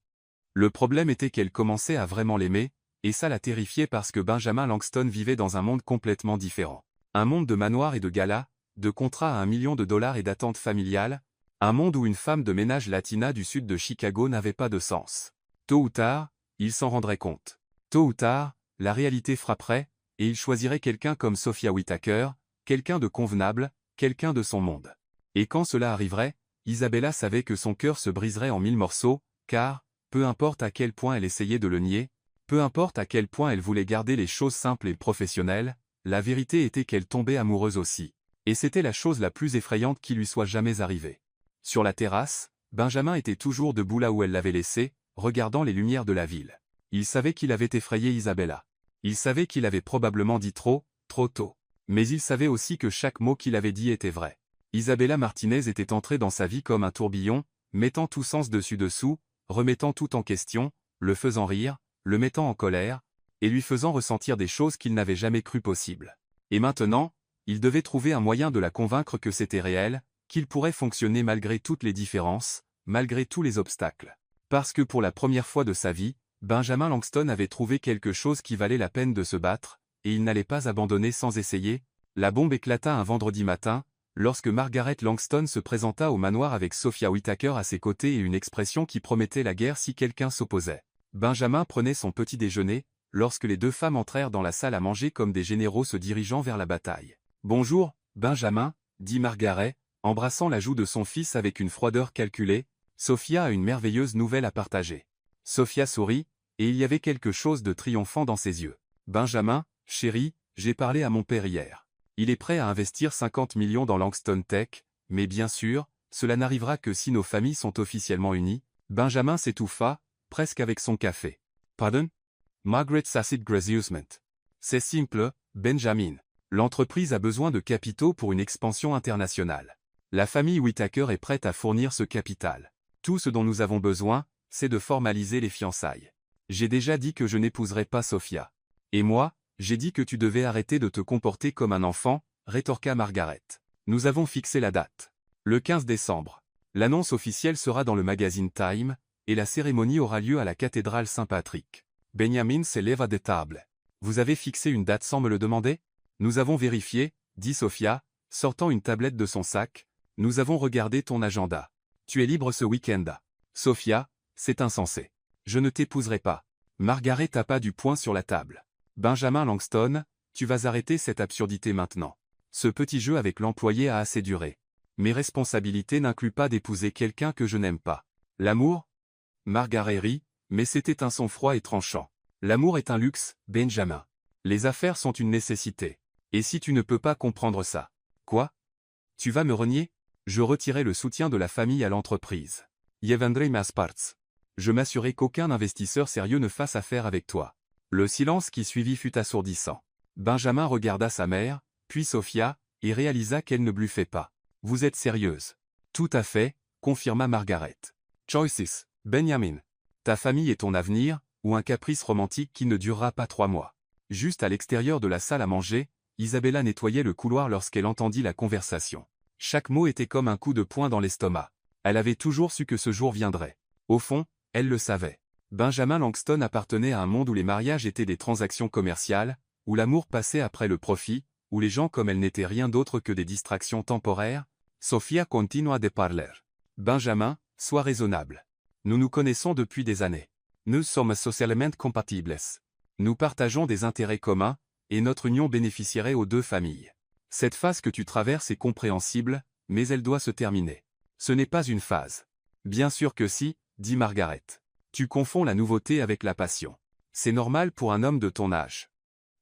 Le problème était qu'elle commençait à vraiment l'aimer, et ça la terrifiait parce que Benjamin Langston vivait dans un monde complètement différent. Un monde de manoirs et de galas, de contrats à $1 million et d'attentes familiales, un monde où une femme de ménage latina du sud de Chicago n'avait pas de sens. Tôt ou tard, il s'en rendrait compte. Tôt ou tard, la réalité frapperait, et il choisirait quelqu'un comme Sophia Whitaker, quelqu'un de convenable, quelqu'un de son monde. Et quand cela arriverait, Isabella savait que son cœur se briserait en 1000 morceaux, car, peu importe à quel point elle essayait de le nier, peu importe à quel point elle voulait garder les choses simples et professionnelles, la vérité était qu'elle tombait amoureuse aussi. Et c'était la chose la plus effrayante qui lui soit jamais arrivée. Sur la terrasse, Benjamin était toujours debout là où elle l'avait laissé, regardant les lumières de la ville. Il savait qu'il avait effrayé Isabella. Il savait qu'il avait probablement dit trop tôt. Mais il savait aussi que chaque mot qu'il avait dit était vrai. Isabella Martinez était entrée dans sa vie comme un tourbillon, mettant tout sens dessus-dessous, remettant tout en question, le faisant rire, le mettant en colère, et lui faisant ressentir des choses qu'il n'avait jamais cru possibles. Et maintenant, il devait trouver un moyen de la convaincre que c'était réel, qu'il pourrait fonctionner malgré toutes les différences, malgré tous les obstacles. Parce que pour la première fois de sa vie, Benjamin Langston avait trouvé quelque chose qui valait la peine de se battre, et il n'allait pas abandonner sans essayer. La bombe éclata un vendredi matin, lorsque Margaret Langston se présenta au manoir avec Sophia Whitaker à ses côtés et une expression qui promettait la guerre si quelqu'un s'opposait. Benjamin prenait son petit déjeuner, lorsque les deux femmes entrèrent dans la salle à manger comme des généraux se dirigeant vers la bataille. « Bonjour, Benjamin, » dit Margaret, embrassant la joue de son fils avec une froideur calculée. Sophia a une merveilleuse nouvelle à partager. Sophia sourit, et il y avait quelque chose de triomphant dans ses yeux. « Benjamin, chéri, j'ai parlé à mon père hier. Il est prêt à investir 50 millions dans Langston Tech, mais bien sûr, cela n'arrivera que si nos familles sont officiellement unies. » Benjamin s'étouffa, presque avec son café. « Pardon ? Margaret s'assit gracieusement. C'est simple, Benjamin. L'entreprise a besoin de capitaux pour une expansion internationale. La famille Whitaker est prête à fournir ce capital. Tout ce dont nous avons besoin, c'est de formaliser les fiançailles. J'ai déjà dit que je n'épouserai pas Sophia. Et moi, j'ai dit que tu devais arrêter de te comporter comme un enfant, rétorqua Margaret. Nous avons fixé la date. Le 15 décembre. L'annonce officielle sera dans le magazine Time, et la cérémonie aura lieu à la cathédrale Saint-Patrick. Benjamin s'élève des tables. Vous avez fixé une date sans me le demander? Nous avons vérifié, dit Sophia, sortant une tablette de son sac. Nous avons regardé ton agenda. Tu es libre ce week-end. Sophia, c'est insensé. Je ne t'épouserai pas. Margaret tapa du poing sur la table. Benjamin Langston, tu vas arrêter cette absurdité maintenant. Ce petit jeu avec l'employé a assez duré. Mes responsabilités n'incluent pas d'épouser quelqu'un que je n'aime pas. L'amour? Margaret rit, mais c'était un son froid et tranchant. L'amour est un luxe, Benjamin. Les affaires sont une nécessité. Et si tu ne peux pas comprendre ça? Quoi? Tu vas me renier? Je retirai le soutien de la famille à l'entreprise. Je vendrai mes parts. Je m'assurai qu'aucun investisseur sérieux ne fasse affaire avec toi. Le silence qui suivit fut assourdissant. Benjamin regarda sa mère, puis Sophia, et réalisa qu'elle ne bluffait pas. Vous êtes sérieuse? Tout à fait, confirma Margaret. Choices, Benjamin. Ta famille et ton avenir, ou un caprice romantique qui ne durera pas 3 mois. Juste à l'extérieur de la salle à manger, Isabella nettoyait le couloir lorsqu'elle entendit la conversation. Chaque mot était comme un coup de poing dans l'estomac. Elle avait toujours su que ce jour viendrait. Au fond, elle le savait. Benjamin Langston appartenait à un monde où les mariages étaient des transactions commerciales, où l'amour passait après le profit, où les gens comme elle n'étaient rien d'autre que des distractions temporaires. Sophia continua de parler. Benjamin, sois raisonnable. Nous nous connaissons depuis des années. Nous sommes socialement compatibles. Nous partageons des intérêts communs, et notre union bénéficierait aux 2 familles. Cette phase que tu traverses est compréhensible, mais elle doit se terminer. Ce n'est pas une phase. Bien sûr que si, dit Margaret. Tu confonds la nouveauté avec la passion. C'est normal pour un homme de ton âge.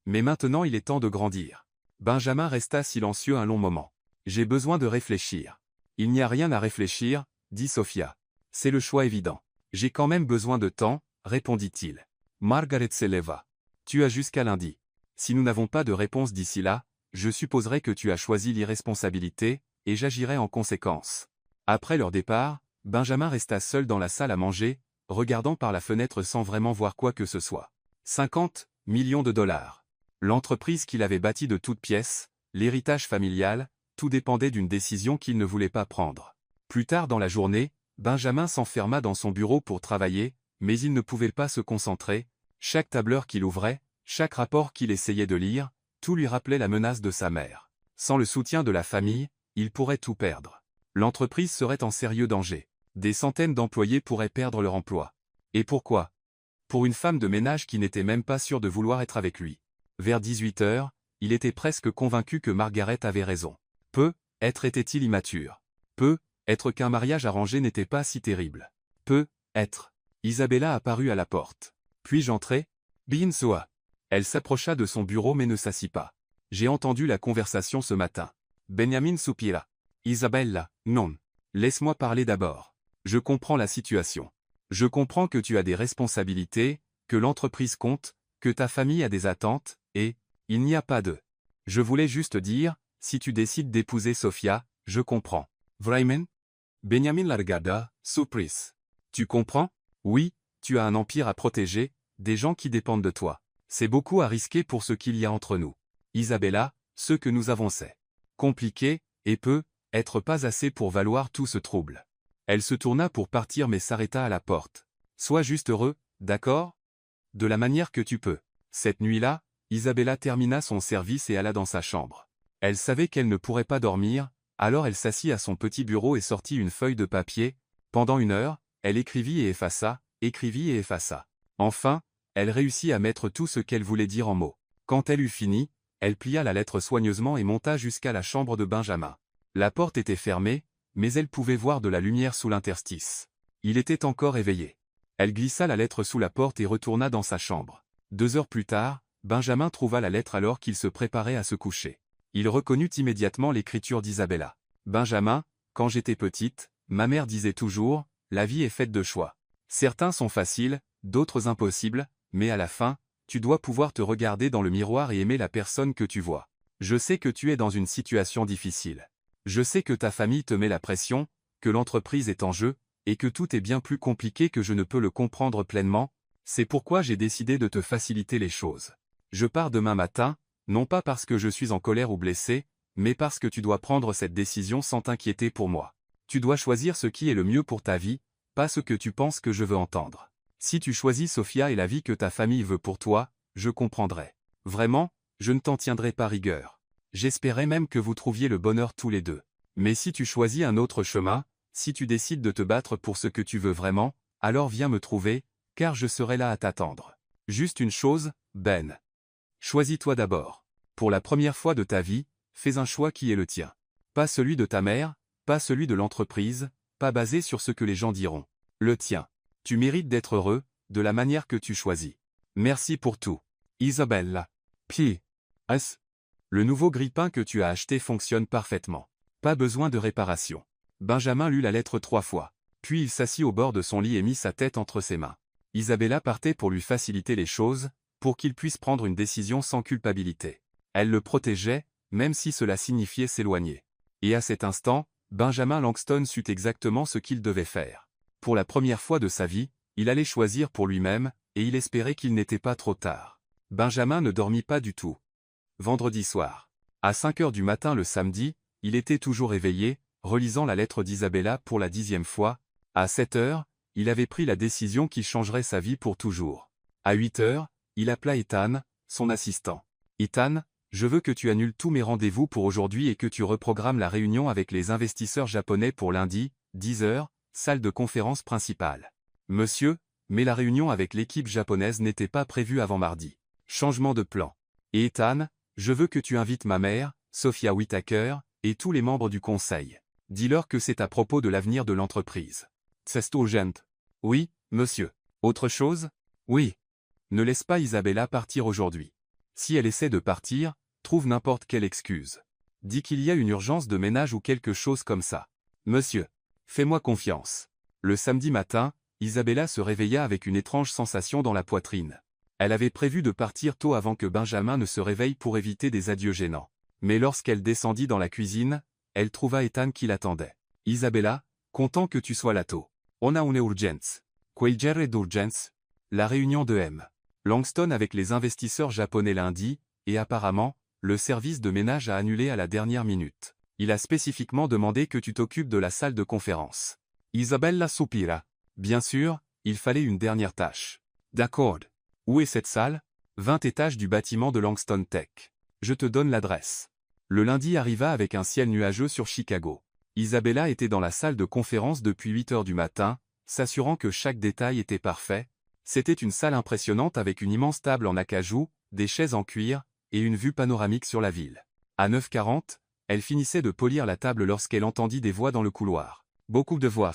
Mais maintenant il est temps de grandir. Benjamin resta silencieux un long moment. J'ai besoin de réfléchir. Il n'y a rien à réfléchir, dit Sophia. C'est le choix évident. J'ai quand même besoin de temps, répondit-il. Margaret s'éleva. Tu as jusqu'à lundi. Si nous n'avons pas de réponse d'ici là, je supposerai que tu as choisi l'irresponsabilité, et j'agirai en conséquence. Après leur départ, Benjamin resta seul dans la salle à manger, regardant par la fenêtre sans vraiment voir quoi que ce soit. 50 millions de dollars. L'entreprise qu'il avait bâtie de toutes pièces, l'héritage familial, tout dépendait d'une décision qu'il ne voulait pas prendre. Plus tard dans la journée, Benjamin s'enferma dans son bureau pour travailler, mais il ne pouvait pas se concentrer. Chaque tableur qu'il ouvrait, chaque rapport qu'il essayait de lire, tout lui rappelait la menace de sa mère. Sans le soutien de la famille, il pourrait tout perdre. L'entreprise serait en sérieux danger. Des centaines d'employés pourraient perdre leur emploi. Et pourquoi? Pour une femme de ménage qui n'était même pas sûre de vouloir être avec lui. Vers 18 heures, il était presque convaincu que Margaret avait raison. Peut-être était-il immature. Peut-être qu'un mariage arrangé n'était pas si terrible. Peut-être. Isabella apparut à la porte. Puis-je entrer? Bien sûr. Elle s'approcha de son bureau mais ne s'assit pas. J'ai entendu la conversation ce matin. Benjamin soupira. Isabella, non. Laisse-moi parler d'abord. Je comprends la situation. Je comprends que tu as des responsabilités, que l'entreprise compte, que ta famille a des attentes, et il n'y a pas de. Je voulais juste dire, si tu décides d'épouser Sophia, je comprends. Vraiment? Benjamin la regarda, surprise. Tu comprends? Oui, tu as un empire à protéger, des gens qui dépendent de toi. C'est beaucoup à risquer pour ce qu'il y a entre nous. Isabella, ce que nous avons c'est compliqué, et peut-être pas assez pour valoir tout ce trouble. Elle se tourna pour partir mais s'arrêta à la porte. Sois juste heureux, d'accord? De la manière que tu peux. Cette nuit-là, Isabella termina son service et alla dans sa chambre. Elle savait qu'elle ne pourrait pas dormir, alors elle s'assit à son petit bureau et sortit une feuille de papier. Pendant 1 heure, elle écrivit et effaça, écrivit et effaça. Enfin, elle réussit à mettre tout ce qu'elle voulait dire en mots. Quand elle eut fini, elle plia la lettre soigneusement et monta jusqu'à la chambre de Benjamin. La porte était fermée, mais elle pouvait voir de la lumière sous l'interstice. Il était encore éveillé. Elle glissa la lettre sous la porte et retourna dans sa chambre. 2 heures plus tard, Benjamin trouva la lettre alors qu'il se préparait à se coucher. Il reconnut immédiatement l'écriture d'Isabella. Benjamin, quand j'étais petite, ma mère disait toujours, la vie est faite de choix. Certains sont faciles, d'autres impossibles, mais à la fin, tu dois pouvoir te regarder dans le miroir et aimer la personne que tu vois. Je sais que tu es dans une situation difficile. Je sais que ta famille te met la pression, que l'entreprise est en jeu, et que tout est bien plus compliqué que je ne peux le comprendre pleinement. C'est pourquoi j'ai décidé de te faciliter les choses. Je pars demain matin, non pas parce que je suis en colère ou blessé, mais parce que tu dois prendre cette décision sans t'inquiéter pour moi. Tu dois choisir ce qui est le mieux pour ta vie, pas ce que tu penses que je veux entendre. Si tu choisis Sophia et la vie que ta famille veut pour toi, je comprendrai. Vraiment, je ne t'en tiendrai pas rigueur. J'espérais même que vous trouviez le bonheur tous les deux. Mais si tu choisis un autre chemin, si tu décides de te battre pour ce que tu veux vraiment, alors viens me trouver, car je serai là à t'attendre. Juste une chose, Ben. Choisis-toi d'abord. Pour la première fois de ta vie, fais un choix qui est le tien. Pas celui de ta mère, pas celui de l'entreprise, pas basé sur ce que les gens diront. Le tien. Tu mérites d'être heureux, de la manière que tu choisis. Merci pour tout. Isabella. P.S. Le nouveau grille-pain que tu as acheté fonctionne parfaitement. Pas besoin de réparation. Benjamin lut la lettre 3 fois. Puis il s'assit au bord de son lit et mit sa tête entre ses mains. Isabella partait pour lui faciliter les choses, pour qu'il puisse prendre une décision sans culpabilité. Elle le protégeait, même si cela signifiait s'éloigner. Et à cet instant, Benjamin Langston sut exactement ce qu'il devait faire. Pour la première fois de sa vie, il allait choisir pour lui-même, et il espérait qu'il n'était pas trop tard. Benjamin ne dormit pas du tout. Vendredi soir. À 5 heures du matin le samedi, il était toujours éveillé, relisant la lettre d'Isabella pour la 10e fois. À 7 heures, il avait pris la décision qui changerait sa vie pour toujours. À 8 heures, il appela Ethan, son assistant. « Ethan, je veux que tu annules tous mes rendez-vous pour aujourd'hui et que tu reprogrammes la réunion avec les investisseurs japonais pour lundi, 10 heures, salle de conférence principale. » Monsieur, mais la réunion avec l'équipe japonaise n'était pas prévue avant mardi. Changement de plan. Et Ethan, je veux que tu invites ma mère, Sophia Whitaker, et tous les membres du conseil. Dis-leur que c'est à propos de l'avenir de l'entreprise. C'est urgent. Oui, monsieur. Autre chose? Oui. Ne laisse pas Isabella partir aujourd'hui. Si elle essaie de partir, trouve n'importe quelle excuse. Dis qu'il y a une urgence de ménage ou quelque chose comme ça. Monsieur, fais-moi confiance. Le samedi matin, Isabella se réveilla avec une étrange sensation dans la poitrine. Elle avait prévu de partir tôt avant que Benjamin ne se réveille pour éviter des adieux gênants. Mais lorsqu'elle descendit dans la cuisine, elle trouva Ethan qui l'attendait. « Isabella, content que tu sois là tôt. On a une urgence. Quel genre d'urgence? La réunion de M. Langston avec les investisseurs japonais lundi, et apparemment, le service de ménage a annulé à la dernière minute. Il a spécifiquement demandé que tu t'occupes de la salle de conférence. » Isabella soupira. Bien sûr, il fallait une dernière tâche. D'accord. Où est cette salle? 20 étages du bâtiment de Langston Tech. Je te donne l'adresse. Le lundi arriva avec un ciel nuageux sur Chicago. Isabella était dans la salle de conférence depuis 8 heures du matin, s'assurant que chaque détail était parfait. C'était une salle impressionnante avec une immense table en acajou, des chaises en cuir, et une vue panoramique sur la ville. À 9h40, elle finissait de polir la table lorsqu'elle entendit des voix dans le couloir. Beaucoup de voix.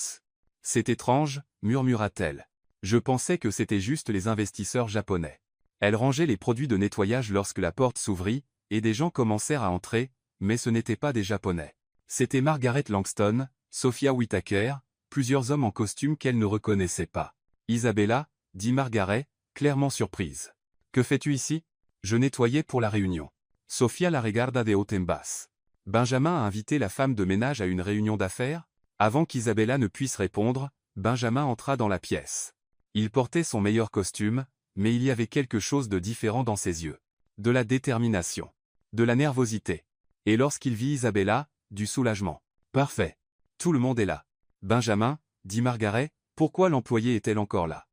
C'est étrange, murmura-t-elle. Je pensais que c'était juste les investisseurs japonais. Elle rangeait les produits de nettoyage lorsque la porte s'ouvrit, et des gens commencèrent à entrer, mais ce n'étaient pas des japonais. C'était Margaret Langston, Sophia Whitaker, plusieurs hommes en costume qu'elle ne reconnaissait pas. Isabella, dit Margaret, clairement surprise. Que fais-tu ici? Je nettoyais pour la réunion. Sophia la regarda de haut en bas. Benjamin a invité la femme de ménage à une réunion d'affaires? Avant qu'Isabella ne puisse répondre, Benjamin entra dans la pièce. Il portait son meilleur costume, mais il y avait quelque chose de différent dans ses yeux. De la détermination. De la nervosité. Et lorsqu'il vit Isabella, du soulagement. Parfait. Tout le monde est là. Benjamin, dit Margaret, pourquoi l'employée est-elle encore là?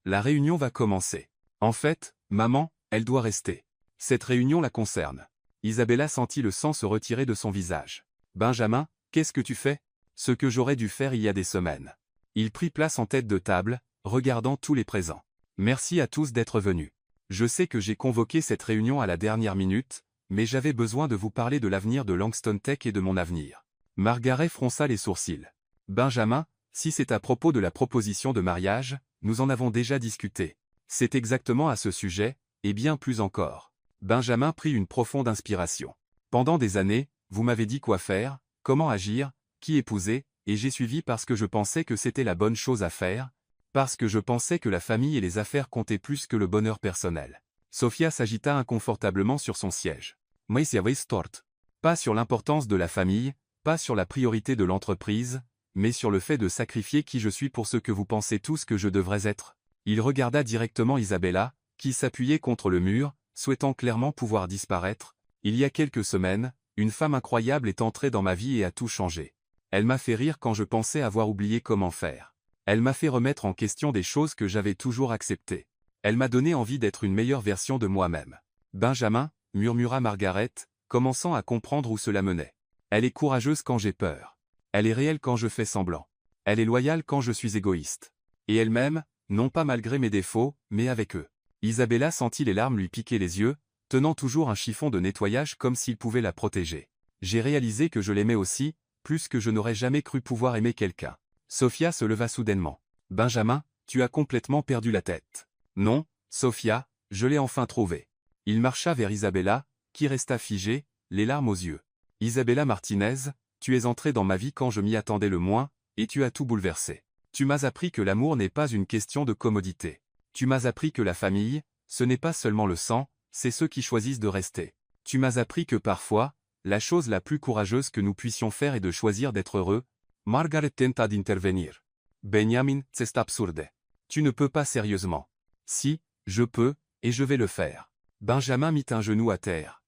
La réunion va commencer. En fait, maman, elle doit rester. Cette réunion la concerne. Isabella sentit le sang se retirer de son visage. Benjamin, qu'est-ce que tu fais? Ce que j'aurais dû faire il y a des semaines. Il prit place en tête de table, regardant tous les présents. Merci à tous d'être venus. Je sais que j'ai convoqué cette réunion à la dernière minute, mais j'avais besoin de vous parler de l'avenir de Langston Tech et de mon avenir. Margaret fronça les sourcils. Benjamin, si c'est à propos de la proposition de mariage, nous en avons déjà discuté. C'est exactement à ce sujet, et bien plus encore. Benjamin prit une profonde inspiration. Pendant des années, vous m'avez dit quoi faire, comment agir, qui épouser, et j'ai suivi parce que je pensais que c'était la bonne chose à faire, parce que je pensais que la famille et les affaires comptaient plus que le bonheur personnel. Sophia s'agita inconfortablement sur son siège. Mais c'est tort. Pas sur l'importance de la famille, pas sur la priorité de l'entreprise, mais sur le fait de sacrifier qui je suis pour ce que vous pensez tous que je devrais être. Il regarda directement Isabella, qui s'appuyait contre le mur, souhaitant clairement pouvoir disparaître. Il y a quelques semaines, une femme incroyable est entrée dans ma vie et a tout changé. Elle m'a fait rire quand je pensais avoir oublié comment faire. Elle m'a fait remettre en question des choses que j'avais toujours acceptées. Elle m'a donné envie d'être une meilleure version de moi-même. Benjamin, murmura Margaret, commençant à comprendre où cela menait. Elle est courageuse quand j'ai peur. Elle est réelle quand je fais semblant. Elle est loyale quand je suis égoïste. Et elle m'aime, non pas malgré mes défauts, mais avec eux. Isabella sentit les larmes lui piquer les yeux, tenant toujours un chiffon de nettoyage comme s'il pouvait la protéger. J'ai réalisé que je l'aimais aussi, plus que je n'aurais jamais cru pouvoir aimer quelqu'un. Sophia se leva soudainement. Benjamin, tu as complètement perdu la tête. Non, Sophia, je l'ai enfin trouvé. Il marcha vers Isabella, qui resta figée, les larmes aux yeux. Isabella Martinez, tu es entrée dans ma vie quand je m'y attendais le moins, et tu as tout bouleversé. Tu m'as appris que l'amour n'est pas une question de commodité. Tu m'as appris que la famille, ce n'est pas seulement le sang, c'est ceux qui choisissent de rester. Tu m'as appris que parfois, la chose la plus courageuse que nous puissions faire est de choisir d'être heureux. Margaret tenta d'intervenir. Benjamin, c'est absurde. Tu ne peux pas sérieusement. Si, je peux, et je vais le faire. Benjamin mit un genou à terre.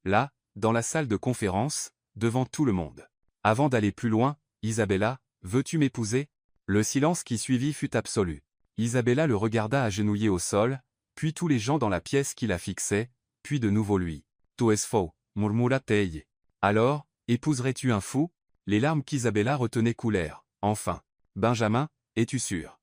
Là, dans la salle de conférence, devant tout le monde. Avant d'aller plus loin, Isabella, veux-tu m'épouser? Le silence qui suivit fut absolu. Isabella le regarda agenouillé au sol, puis tous les gens dans la pièce qui la fixaient, puis de nouveau lui. Tu es faux, murmura Teille. Alors, épouserais-tu un fou? Les larmes qu'Isabella retenait coulèrent. Enfin. Benjamin, es-tu sûr?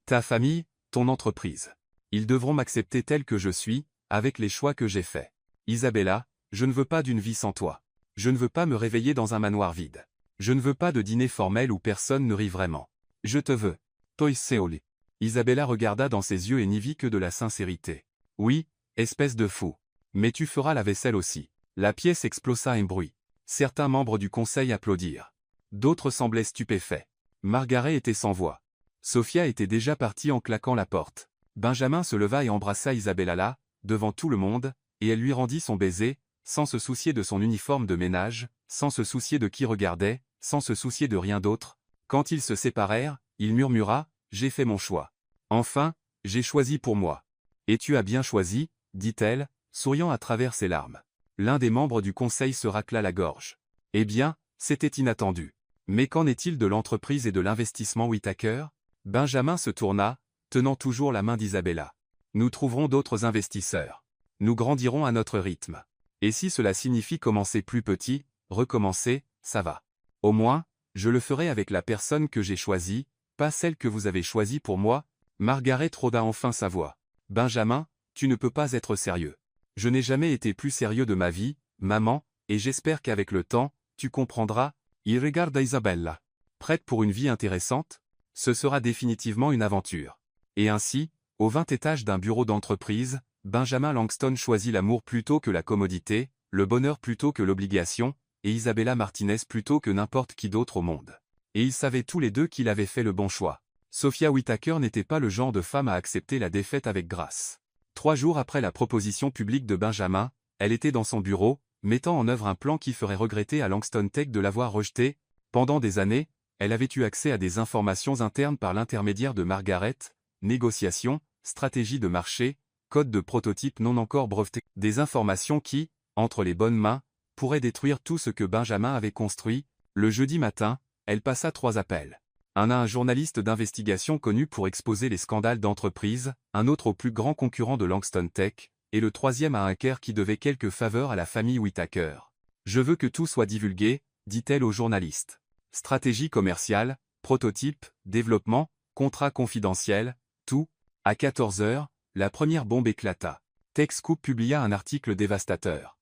Ta famille, ton entreprise. Ils devront m'accepter tel que je suis, avec les choix que j'ai faits. Isabella, je ne veux pas d'une vie sans toi. Je ne veux pas me réveiller dans un manoir vide. Je ne veux pas de dîner formel où personne ne rit vraiment. Je te veux. Toi Seoli. Isabella regarda dans ses yeux et n'y vit que de la sincérité. Oui, espèce de fou. Mais tu feras la vaisselle aussi. La pièce explosa un bruit. Certains membres du conseil applaudirent. D'autres semblaient stupéfaits. Margaret était sans voix. Sophia était déjà partie en claquant la porte. Benjamin se leva et embrassa Isabella là, devant tout le monde, et elle lui rendit son baiser, sans se soucier de son uniforme de ménage, sans se soucier de qui regardait, sans se soucier de rien d'autre. Quand ils se séparèrent, il murmura, « J'ai fait mon choix. Enfin, j'ai choisi pour moi. » « Et tu as bien choisi, » dit-elle, souriant à travers ses larmes. L'un des membres du conseil se racla la gorge. Eh bien, c'était inattendu. Mais qu'en est-il de l'entreprise et de l'investissement Whittaker? Benjamin se tourna, tenant toujours la main d'Isabella. Nous trouverons d'autres investisseurs. Nous grandirons à notre rythme. Et si cela signifie commencer plus petit, recommencer, ça va. Au moins, je le ferai avec la personne que j'ai choisie, pas celle que vous avez choisie pour moi. Margaret rôda enfin sa voix. Benjamin, tu ne peux pas être sérieux. Je n'ai jamais été plus sérieux de ma vie, maman, et j'espère qu'avec le temps, tu comprendras. Il regarda Isabella. Prête pour une vie intéressante? Ce sera définitivement une aventure. Et ainsi, au 20 étage d'un bureau d'entreprise, Benjamin Langston choisit l'amour plutôt que la commodité, le bonheur plutôt que l'obligation, et Isabella Martinez plutôt que n'importe qui d'autre au monde. Et ils savaient tous les deux qu'il avait fait le bon choix. Sophia Whittaker n'était pas le genre de femme à accepter la défaite avec grâce. 3 jours après la proposition publique de Benjamin, elle était dans son bureau, mettant en œuvre un plan qui ferait regretter à Langston Tech de l'avoir rejeté. Pendant des années, elle avait eu accès à des informations internes par l'intermédiaire de Margaret, négociations, stratégies de marché, codes de prototype non encore brevetés, des informations qui, entre les bonnes mains, pourraient détruire tout ce que Benjamin avait construit. Le jeudi matin, elle passa 3 appels. Un à un journaliste d'investigation connu pour exposer les scandales d'entreprise, un autre au plus grand concurrent de Langston Tech, et le troisième à un hacker qui devait quelques faveurs à la famille Whittaker. Je veux que tout soit divulgué, dit-elle au journaliste. Stratégie commerciale, prototype, développement, contrat confidentiel, tout. À 14 heures, la première bombe éclata. TechScoop publia un article dévastateur.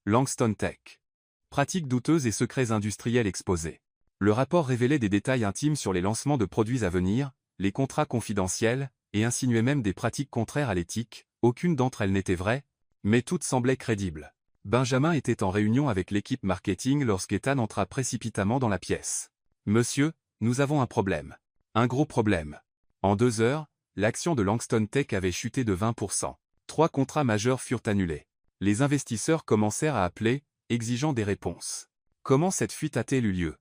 Langston Tech. Pratiques douteuses et secrets industriels exposés. Le rapport révélait des détails intimes sur les lancements de produits à venir, les contrats confidentiels, et insinuait même des pratiques contraires à l'éthique. Aucune d'entre elles n'était vraie, mais toutes semblaient crédibles. Benjamin était en réunion avec l'équipe marketing lorsqu'Ethan entra précipitamment dans la pièce. « Monsieur, nous avons un problème. Un gros problème. » En 2 heures, l'action de Langston Tech avait chuté de 20%. 3 contrats majeurs furent annulés. Les investisseurs commencèrent à appeler, exigeant des réponses. Comment cette fuite a-t-elle eu lieu?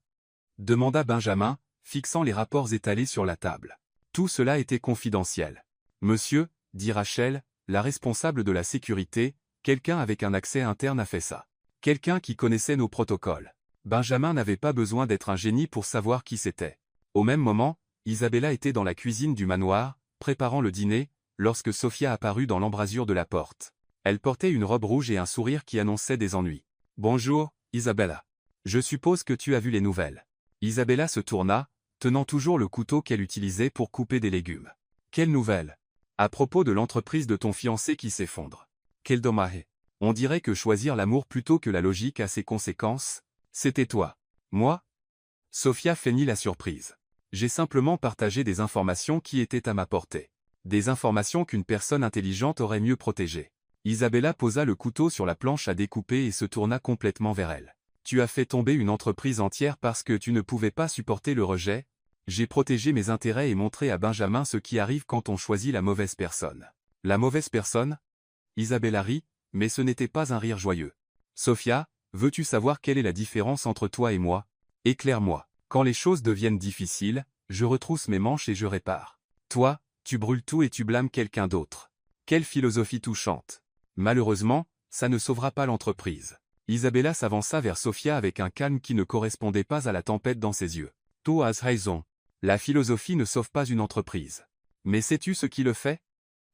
Demanda Benjamin, fixant les rapports étalés sur la table. Tout cela était confidentiel. Monsieur, dit Rachel, la responsable de la sécurité, quelqu'un avec un accès interne a fait ça. Quelqu'un qui connaissait nos protocoles. Benjamin n'avait pas besoin d'être un génie pour savoir qui c'était. Au même moment, Isabella était dans la cuisine du manoir, préparant le dîner, lorsque Sofia apparut dans l'embrasure de la porte. Elle portait une robe rouge et un sourire qui annonçait des ennuis. « Bonjour, Isabella. Je suppose que tu as vu les nouvelles. » Isabella se tourna, tenant toujours le couteau qu'elle utilisait pour couper des légumes. « Quelle nouvelle? À propos de l'entreprise de ton fiancé qui s'effondre. Quel dommage. On dirait que choisir l'amour plutôt que la logique a ses conséquences. C'était toi. Moi? » Sofia feignit la surprise. « J'ai simplement partagé des informations qui étaient à ma portée. Des informations qu'une personne intelligente aurait mieux protégées. » Isabella posa le couteau sur la planche à découper et se tourna complètement vers elle. « Tu as fait tomber une entreprise entière parce que tu ne pouvais pas supporter le rejet. J'ai protégé mes intérêts et montré à Benjamin ce qui arrive quand on choisit la mauvaise personne. » La mauvaise personne? Isabella rit, mais ce n'était pas un rire joyeux. « Sofia, veux-tu savoir quelle est la différence entre toi et moi? Éclaire-moi. Quand les choses deviennent difficiles, je retrousse mes manches et je répare. Toi, tu brûles tout et tu blâmes quelqu'un d'autre. Quelle philosophie touchante. Malheureusement, ça ne sauvera pas l'entreprise. » Isabella s'avança vers Sofia avec un calme qui ne correspondait pas à la tempête dans ses yeux. « Tu as raison. La philosophie ne sauve pas une entreprise. Mais sais-tu ce qui le fait?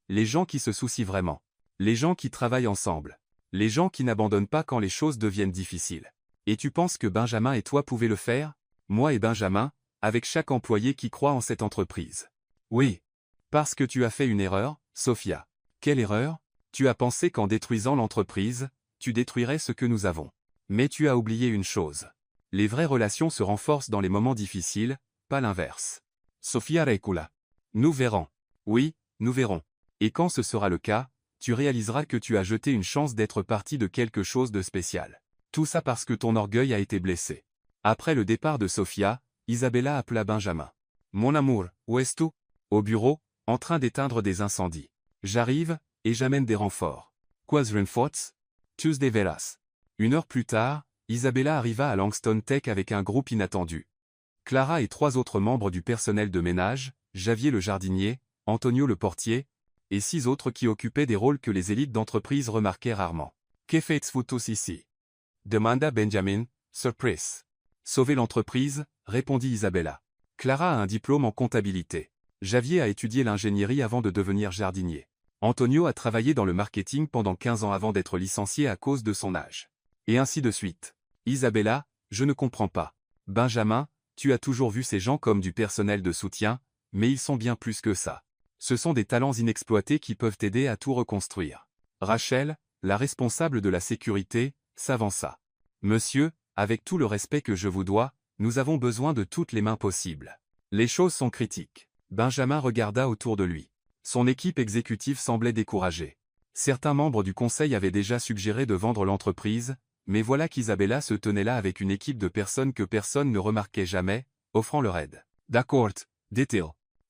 Les gens qui se soucient vraiment. Les gens qui travaillent ensemble. Les gens qui n'abandonnent pas quand les choses deviennent difficiles. Et tu penses que Benjamin et toi pouvez le faire? Moi et Benjamin, avec chaque employé qui croit en cette entreprise. Oui. Parce que tu as fait une erreur, Sofia. Quelle erreur? Tu as pensé qu'en détruisant l'entreprise, tu détruirais ce que nous avons. Mais tu as oublié une chose. Les vraies relations se renforcent dans les moments difficiles, pas l'inverse. Sofia recula. Nous verrons. Oui, nous verrons. Et quand ce sera le cas, tu réaliseras que tu as jeté une chance d'être partie de quelque chose de spécial. Tout ça parce que ton orgueil a été blessé. Après le départ de Sofia, Isabella appela Benjamin. Mon amour, où es-tu? Au bureau, en train d'éteindre des incendies. J'arrive, et j'amène des renforts. Quas renforts? Tuesday veras. 1 heure plus tard, Isabella arriva à Langston Tech avec un groupe inattendu. Clara et 3 autres membres du personnel de ménage, Javier le jardinier, Antonio le portier, et 6 autres qui occupaient des rôles que les élites d'entreprise remarquaient rarement. Que faites-vous tous ici? Demanda Benjamin, surprise. Sauver l'entreprise, répondit Isabella. Clara a un diplôme en comptabilité. Javier a étudié l'ingénierie avant de devenir jardinier. Antonio a travaillé dans le marketing pendant 15 ans avant d'être licencié à cause de son âge. Et ainsi de suite. Isabella, je ne comprends pas. Benjamin, tu as toujours vu ces gens comme du personnel de soutien, mais ils sont bien plus que ça. Ce sont des talents inexploités qui peuvent t'aider à tout reconstruire. Rachel, la responsable de la sécurité, s'avança. Monsieur, avec tout le respect que je vous dois, nous avons besoin de toutes les mains possibles. Les choses sont critiques. Benjamin regarda autour de lui. Son équipe exécutive semblait découragée. Certains membres du conseil avaient déjà suggéré de vendre l'entreprise, mais voilà qu'Isabella se tenait là avec une équipe de personnes que personne ne remarquait jamais, offrant leur aide. D'accord, dit-il.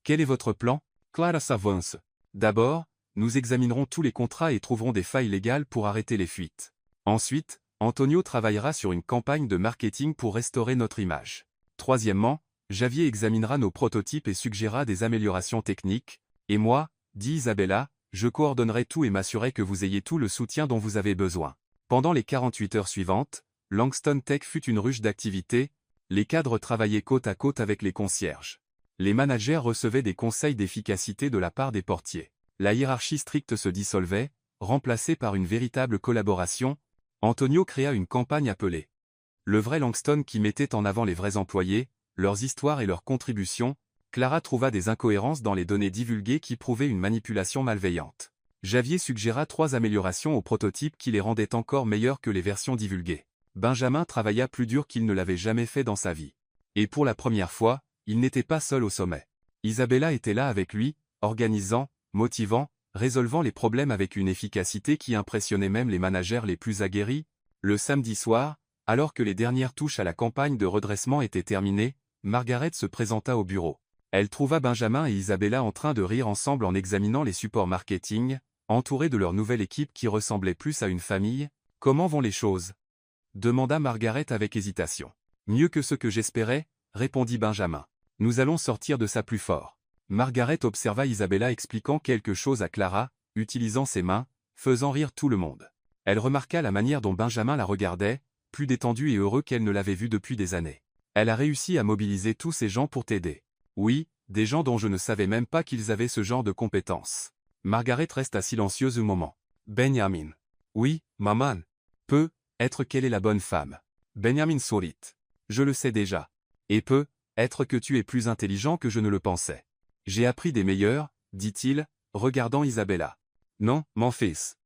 Quel est votre plan? Clara s'avance. D'abord, nous examinerons tous les contrats et trouverons des failles légales pour arrêter les fuites. Ensuite, Antonio travaillera sur une campagne de marketing pour restaurer notre image. Troisièmement, Javier examinera nos prototypes et suggérera des améliorations techniques. Et moi, dit Isabella, je coordonnerai tout et m'assurerai que vous ayez tout le soutien dont vous avez besoin. Pendant les 48 heures suivantes, Langston Tech fut une ruche d'activités, les cadres travaillaient côte à côte avec les concierges. Les managers recevaient des conseils d'efficacité de la part des portiers. La hiérarchie stricte se dissolvait, remplacée par une véritable collaboration. Antonio créa une campagne appelée « Le vrai Langston » qui mettait en avant les vrais employés, leurs histoires et leurs contributions. Clara trouva des incohérences dans les données divulguées qui prouvaient une manipulation malveillante. Javier suggéra 3 améliorations au prototype qui les rendaient encore meilleurs que les versions divulguées. Benjamin travailla plus dur qu'il ne l'avait jamais fait dans sa vie. Et pour la première fois, il n'était pas seul au sommet. Isabella était là avec lui, organisant, motivant, résolvant les problèmes avec une efficacité qui impressionnait même les managers les plus aguerris. Le samedi soir, alors que les dernières touches à la campagne de redressement étaient terminées, Margaret se présenta au bureau. Elle trouva Benjamin et Isabella en train de rire ensemble en examinant les supports marketing, entourés de leur nouvelle équipe qui ressemblait plus à une famille. « Comment vont les choses ?» demanda Margaret avec hésitation. « Mieux que ce que j'espérais, » répondit Benjamin. « Nous allons sortir de ça plus fort. » Margaret observa Isabella expliquant quelque chose à Clara, utilisant ses mains, faisant rire tout le monde. Elle remarqua la manière dont Benjamin la regardait, plus détendu et heureux qu'elle ne l'avait vu depuis des années. « Elle a réussi à mobiliser tous ces gens pour t'aider. » « Oui, des gens dont je ne savais même pas qu'ils avaient ce genre de compétences. Margaret resta silencieuse un moment. Benjamin. Oui, maman. Peut être qu'elle est la bonne femme. Benjamin sourit. Je le sais déjà. Et peut être que tu es plus intelligent que je ne le pensais. J'ai appris des meilleurs, dit-il, regardant Isabella. Non, mon fils.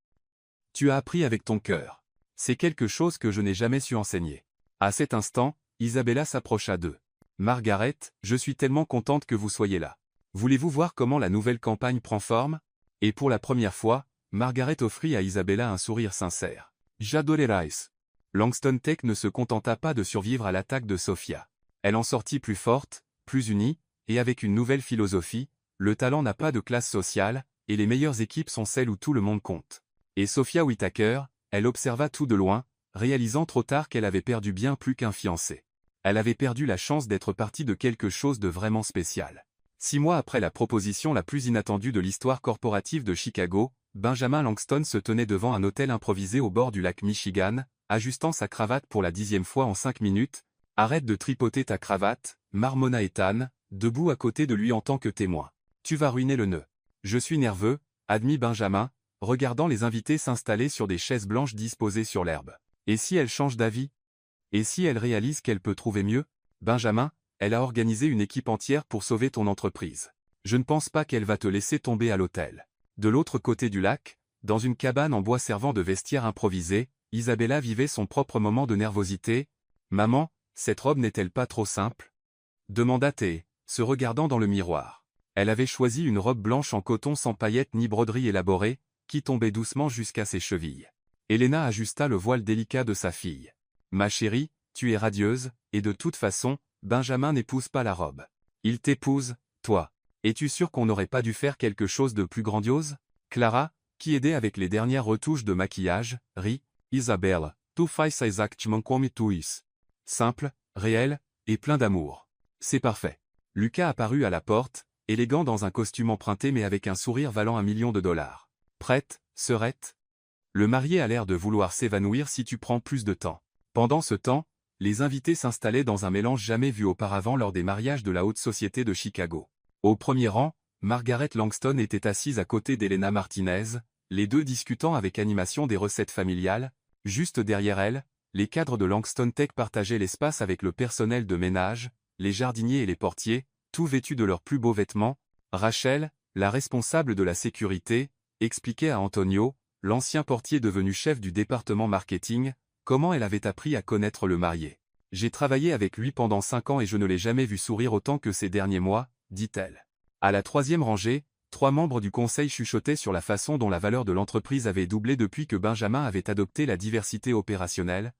Tu as appris avec ton cœur. C'est quelque chose que je n'ai jamais su enseigner. À cet instant, Isabella s'approcha d'eux. Margaret, je suis tellement contente que vous soyez là. Voulez-vous voir comment la nouvelle campagne prend forme? Et pour la première fois, Margaret offrit à Isabella un sourire sincère. J'adorais Rice. Langston Tech ne se contenta pas de survivre à l'attaque de Sophia. Elle en sortit plus forte, plus unie, et avec une nouvelle philosophie, le talent n'a pas de classe sociale, et les meilleures équipes sont celles où tout le monde compte. Et Sophia Whittaker, elle observa tout de loin, réalisant trop tard qu'elle avait perdu bien plus qu'un fiancé. Elle avait perdu la chance d'être partie de quelque chose de vraiment spécial. 6 mois après la proposition la plus inattendue de l'histoire corporative de Chicago, Benjamin Langston se tenait devant un hôtel improvisé au bord du lac Michigan, ajustant sa cravate pour la 10e fois en 5 minutes. « Arrête de tripoter ta cravate », marmonna Ethan, debout à côté de lui en tant que témoin. « Tu vas ruiner le nœud. »« Je suis nerveux », admit Benjamin, regardant les invités s'installer sur des chaises blanches disposées sur l'herbe. « Et si elle change d'avis? Et si elle réalise qu'elle peut trouver mieux? Benjamin, elle a organisé une équipe entière pour sauver ton entreprise. Je ne pense pas qu'elle va te laisser tomber à l'hôtel. » De l'autre côté du lac, dans une cabane en bois servant de vestiaire improvisé, Isabella vivait son propre moment de nervosité. « Maman, cette robe n'est-elle pas trop simple ?» demanda Thé, se regardant dans le miroir. Elle avait choisi une robe blanche en coton sans paillettes ni broderie élaborée, qui tombait doucement jusqu'à ses chevilles. Helena ajusta le voile délicat de sa fille. « Ma chérie, tu es radieuse, et de toute façon, Benjamin n'épouse pas la robe. Il t'épouse, toi. Es-tu sûr qu'on n'aurait pas dû faire quelque chose de plus grandiose? » Clara, qui aidait avec les dernières retouches de maquillage, rit. « Isabelle, tu fais exactement comme tu es. Simple, réel, et plein d'amour. C'est parfait. » Lucas apparut à la porte, élégant dans un costume emprunté mais avec un sourire valant $1 million. « Prête, sœurette? Le marié a l'air de vouloir s'évanouir si tu prends plus de temps. » Pendant ce temps, les invités s'installaient dans un mélange jamais vu auparavant lors des mariages de la haute société de Chicago. Au premier rang, Margaret Langston était assise à côté d'Helena Martinez, les deux discutant avec animation des recettes familiales. Juste derrière elle, les cadres de Langston Tech partageaient l'espace avec le personnel de ménage, les jardiniers et les portiers, tous vêtus de leurs plus beaux vêtements. Rachel, la responsable de la sécurité, expliquait à Antonio, l'ancien portier devenu chef du département marketing, comment elle avait appris à connaître le marié. « J'ai travaillé avec lui pendant 5 ans et je ne l'ai jamais vu sourire autant que ces derniers mois, » dit-elle. À la 3e rangée, 3 membres du conseil chuchotaient sur la façon dont la valeur de l'entreprise avait doublé depuis que Benjamin avait adopté la diversité opérationnelle.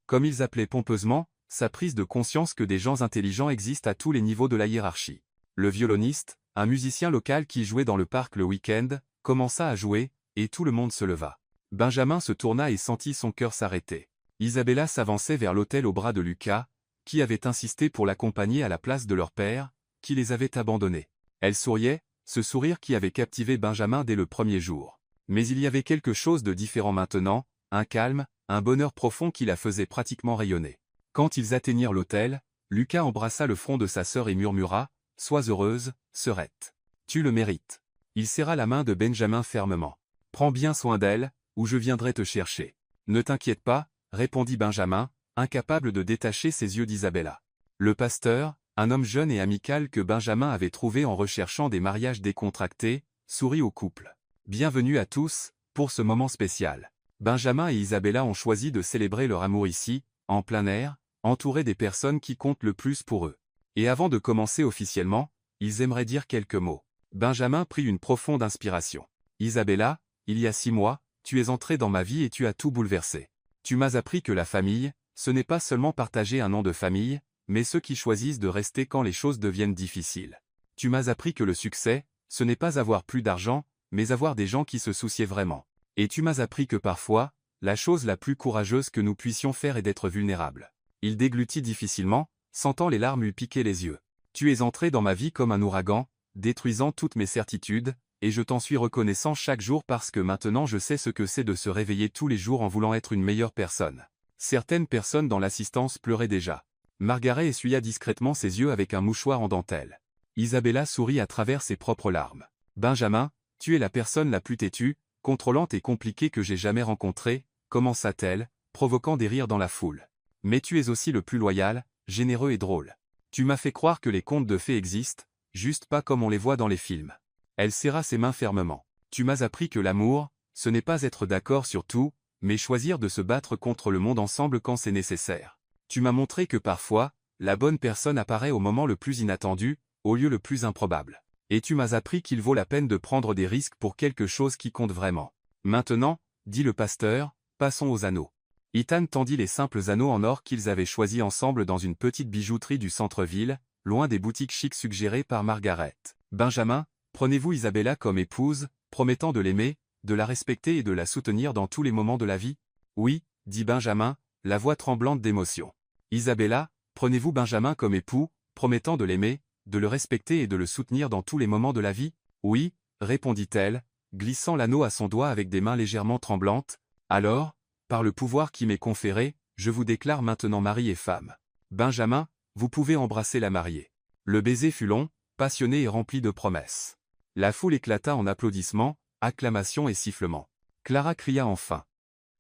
Comme ils appelaient pompeusement, sa prise de conscience que des gens intelligents existent à tous les niveaux de la hiérarchie. Le violoniste, un musicien local qui jouait dans le parc le week-end, commença à jouer, et tout le monde se leva. Benjamin se tourna et sentit son cœur s'arrêter. Isabella s'avançait vers l'autel au bras de Lucas, qui avait insisté pour l'accompagner à la place de leur père, qui les avait abandonnés. Elle souriait, ce sourire qui avait captivé Benjamin dès le premier jour. Mais il y avait quelque chose de différent maintenant, un calme, un bonheur profond qui la faisait pratiquement rayonner. Quand ils atteignirent l'autel, Lucas embrassa le front de sa sœur et murmura « Sois heureuse, sœurette. Tu le mérites. » Il serra la main de Benjamin fermement. « Prends bien soin d'elle, ou je viendrai te chercher. »« Ne t'inquiète pas, » répondit Benjamin, incapable de détacher ses yeux d'Isabella. Le pasteur, un homme jeune et amical que Benjamin avait trouvé en recherchant des mariages décontractés, sourit au couple. « Bienvenue à tous, pour ce moment spécial. Benjamin et Isabella ont choisi de célébrer leur amour ici, en plein air, entourés des personnes qui comptent le plus pour eux. Et avant de commencer officiellement, ils aimeraient dire quelques mots. » Benjamin prit une profonde inspiration. « Isabella, il y a 6 mois, tu es entrée dans ma vie et tu as tout bouleversé. Tu m'as appris que la famille, ce n'est pas seulement partager un nom de famille, mais ceux qui choisissent de rester quand les choses deviennent difficiles. Tu m'as appris que le succès, ce n'est pas avoir plus d'argent, mais avoir des gens qui se souciaient vraiment. Et tu m'as appris que parfois, la chose la plus courageuse que nous puissions faire est d'être vulnérables. » Il déglutit difficilement, sentant les larmes lui piquer les yeux. « Tu es entré dans ma vie comme un ouragan, détruisant toutes mes certitudes, et je t'en suis reconnaissant chaque jour parce que maintenant je sais ce que c'est de se réveiller tous les jours en voulant être une meilleure personne. » Certaines personnes dans l'assistance pleuraient déjà. Margaret essuya discrètement ses yeux avec un mouchoir en dentelle. Isabella sourit à travers ses propres larmes. Benjamin, tu es la personne la plus têtue, contrôlante et compliquée que j'ai jamais rencontrée, commença-t-elle, provoquant des rires dans la foule. Mais tu es aussi le plus loyal, généreux et drôle. Tu m'as fait croire que les contes de fées existent, juste pas comme on les voit dans les films. Elle serra ses mains fermement. Tu m'as appris que l'amour, ce n'est pas être d'accord sur tout, mais choisir de se battre contre le monde ensemble quand c'est nécessaire. Tu m'as montré que parfois, la bonne personne apparaît au moment le plus inattendu, au lieu le plus improbable. Et tu m'as appris qu'il vaut la peine de prendre des risques pour quelque chose qui compte vraiment. Maintenant, dit le pasteur, passons aux anneaux. Ethan tendit les simples anneaux en or qu'ils avaient choisis ensemble dans une petite bijouterie du centre-ville, loin des boutiques chics suggérées par Margaret. Benjamin, prenez-vous Isabella comme épouse, promettant de l'aimer, de la respecter et de la soutenir dans tous les moments de la vie? Oui, dit Benjamin, la voix tremblante d'émotion. Isabella, prenez-vous Benjamin comme époux, promettant de l'aimer, de le respecter et de le soutenir dans tous les moments de la vie? Oui, répondit-elle, glissant l'anneau à son doigt avec des mains légèrement tremblantes. Alors, par le pouvoir qui m'est conféré, je vous déclare maintenant mari et femme. Benjamin, vous pouvez embrasser la mariée. Le baiser fut long, passionné et rempli de promesses. La foule éclata en applaudissements, acclamations et sifflements. Clara cria enfin.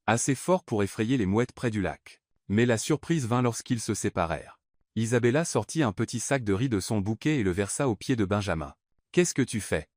Assez fort pour effrayer les mouettes près du lac. Mais la surprise vint lorsqu'ils se séparèrent. Isabella sortit un petit sac de riz de son bouquet et le versa aux pieds de Benjamin. « Qu'est-ce que tu fais »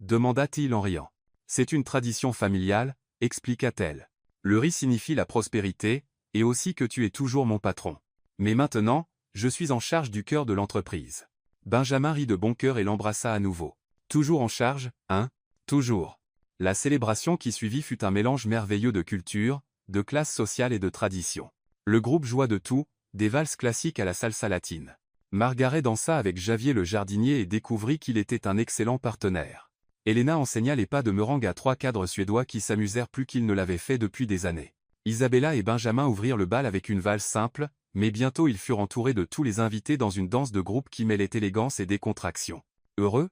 demanda-t-il en riant. « C'est une tradition familiale, expliqua-t-elle. Le riz signifie la prospérité, et aussi que tu es toujours mon patron. Mais maintenant, je suis en charge du cœur de l'entreprise. » Benjamin rit de bon cœur et l'embrassa à nouveau. « Toujours en charge, hein ? Toujours. » La célébration qui suivit fut un mélange merveilleux de culture, de classe sociale et de tradition. Le groupe joua de tout, des valses classiques à la salsa latine. Margaret dansa avec Javier le jardinier et découvrit qu'il était un excellent partenaire. Elena enseigna les pas de meringue à 3 cadres suédois qui s'amusèrent plus qu'ils ne l'avaient fait depuis des années. Isabella et Benjamin ouvrirent le bal avec une valse simple, mais bientôt ils furent entourés de tous les invités dans une danse de groupe qui mêlait élégance et décontraction. « Heureux »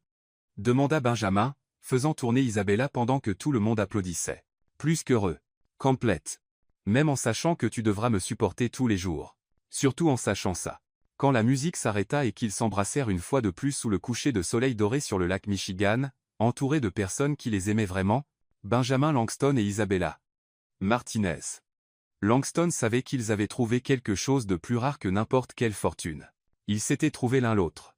demanda Benjamin, faisant tourner Isabella pendant que tout le monde applaudissait. « Plus qu'heureux. Complète. Même en sachant que tu devras me supporter tous les jours. Surtout en sachant ça. » Quand la musique s'arrêta et qu'ils s'embrassèrent une fois de plus sous le coucher de soleil doré sur le lac Michigan, entourés de personnes qui les aimaient vraiment, Benjamin Langston et Isabella Martinez. Langston savait qu'ils avaient trouvé quelque chose de plus rare que n'importe quelle fortune. Ils s'étaient trouvés l'un l'autre.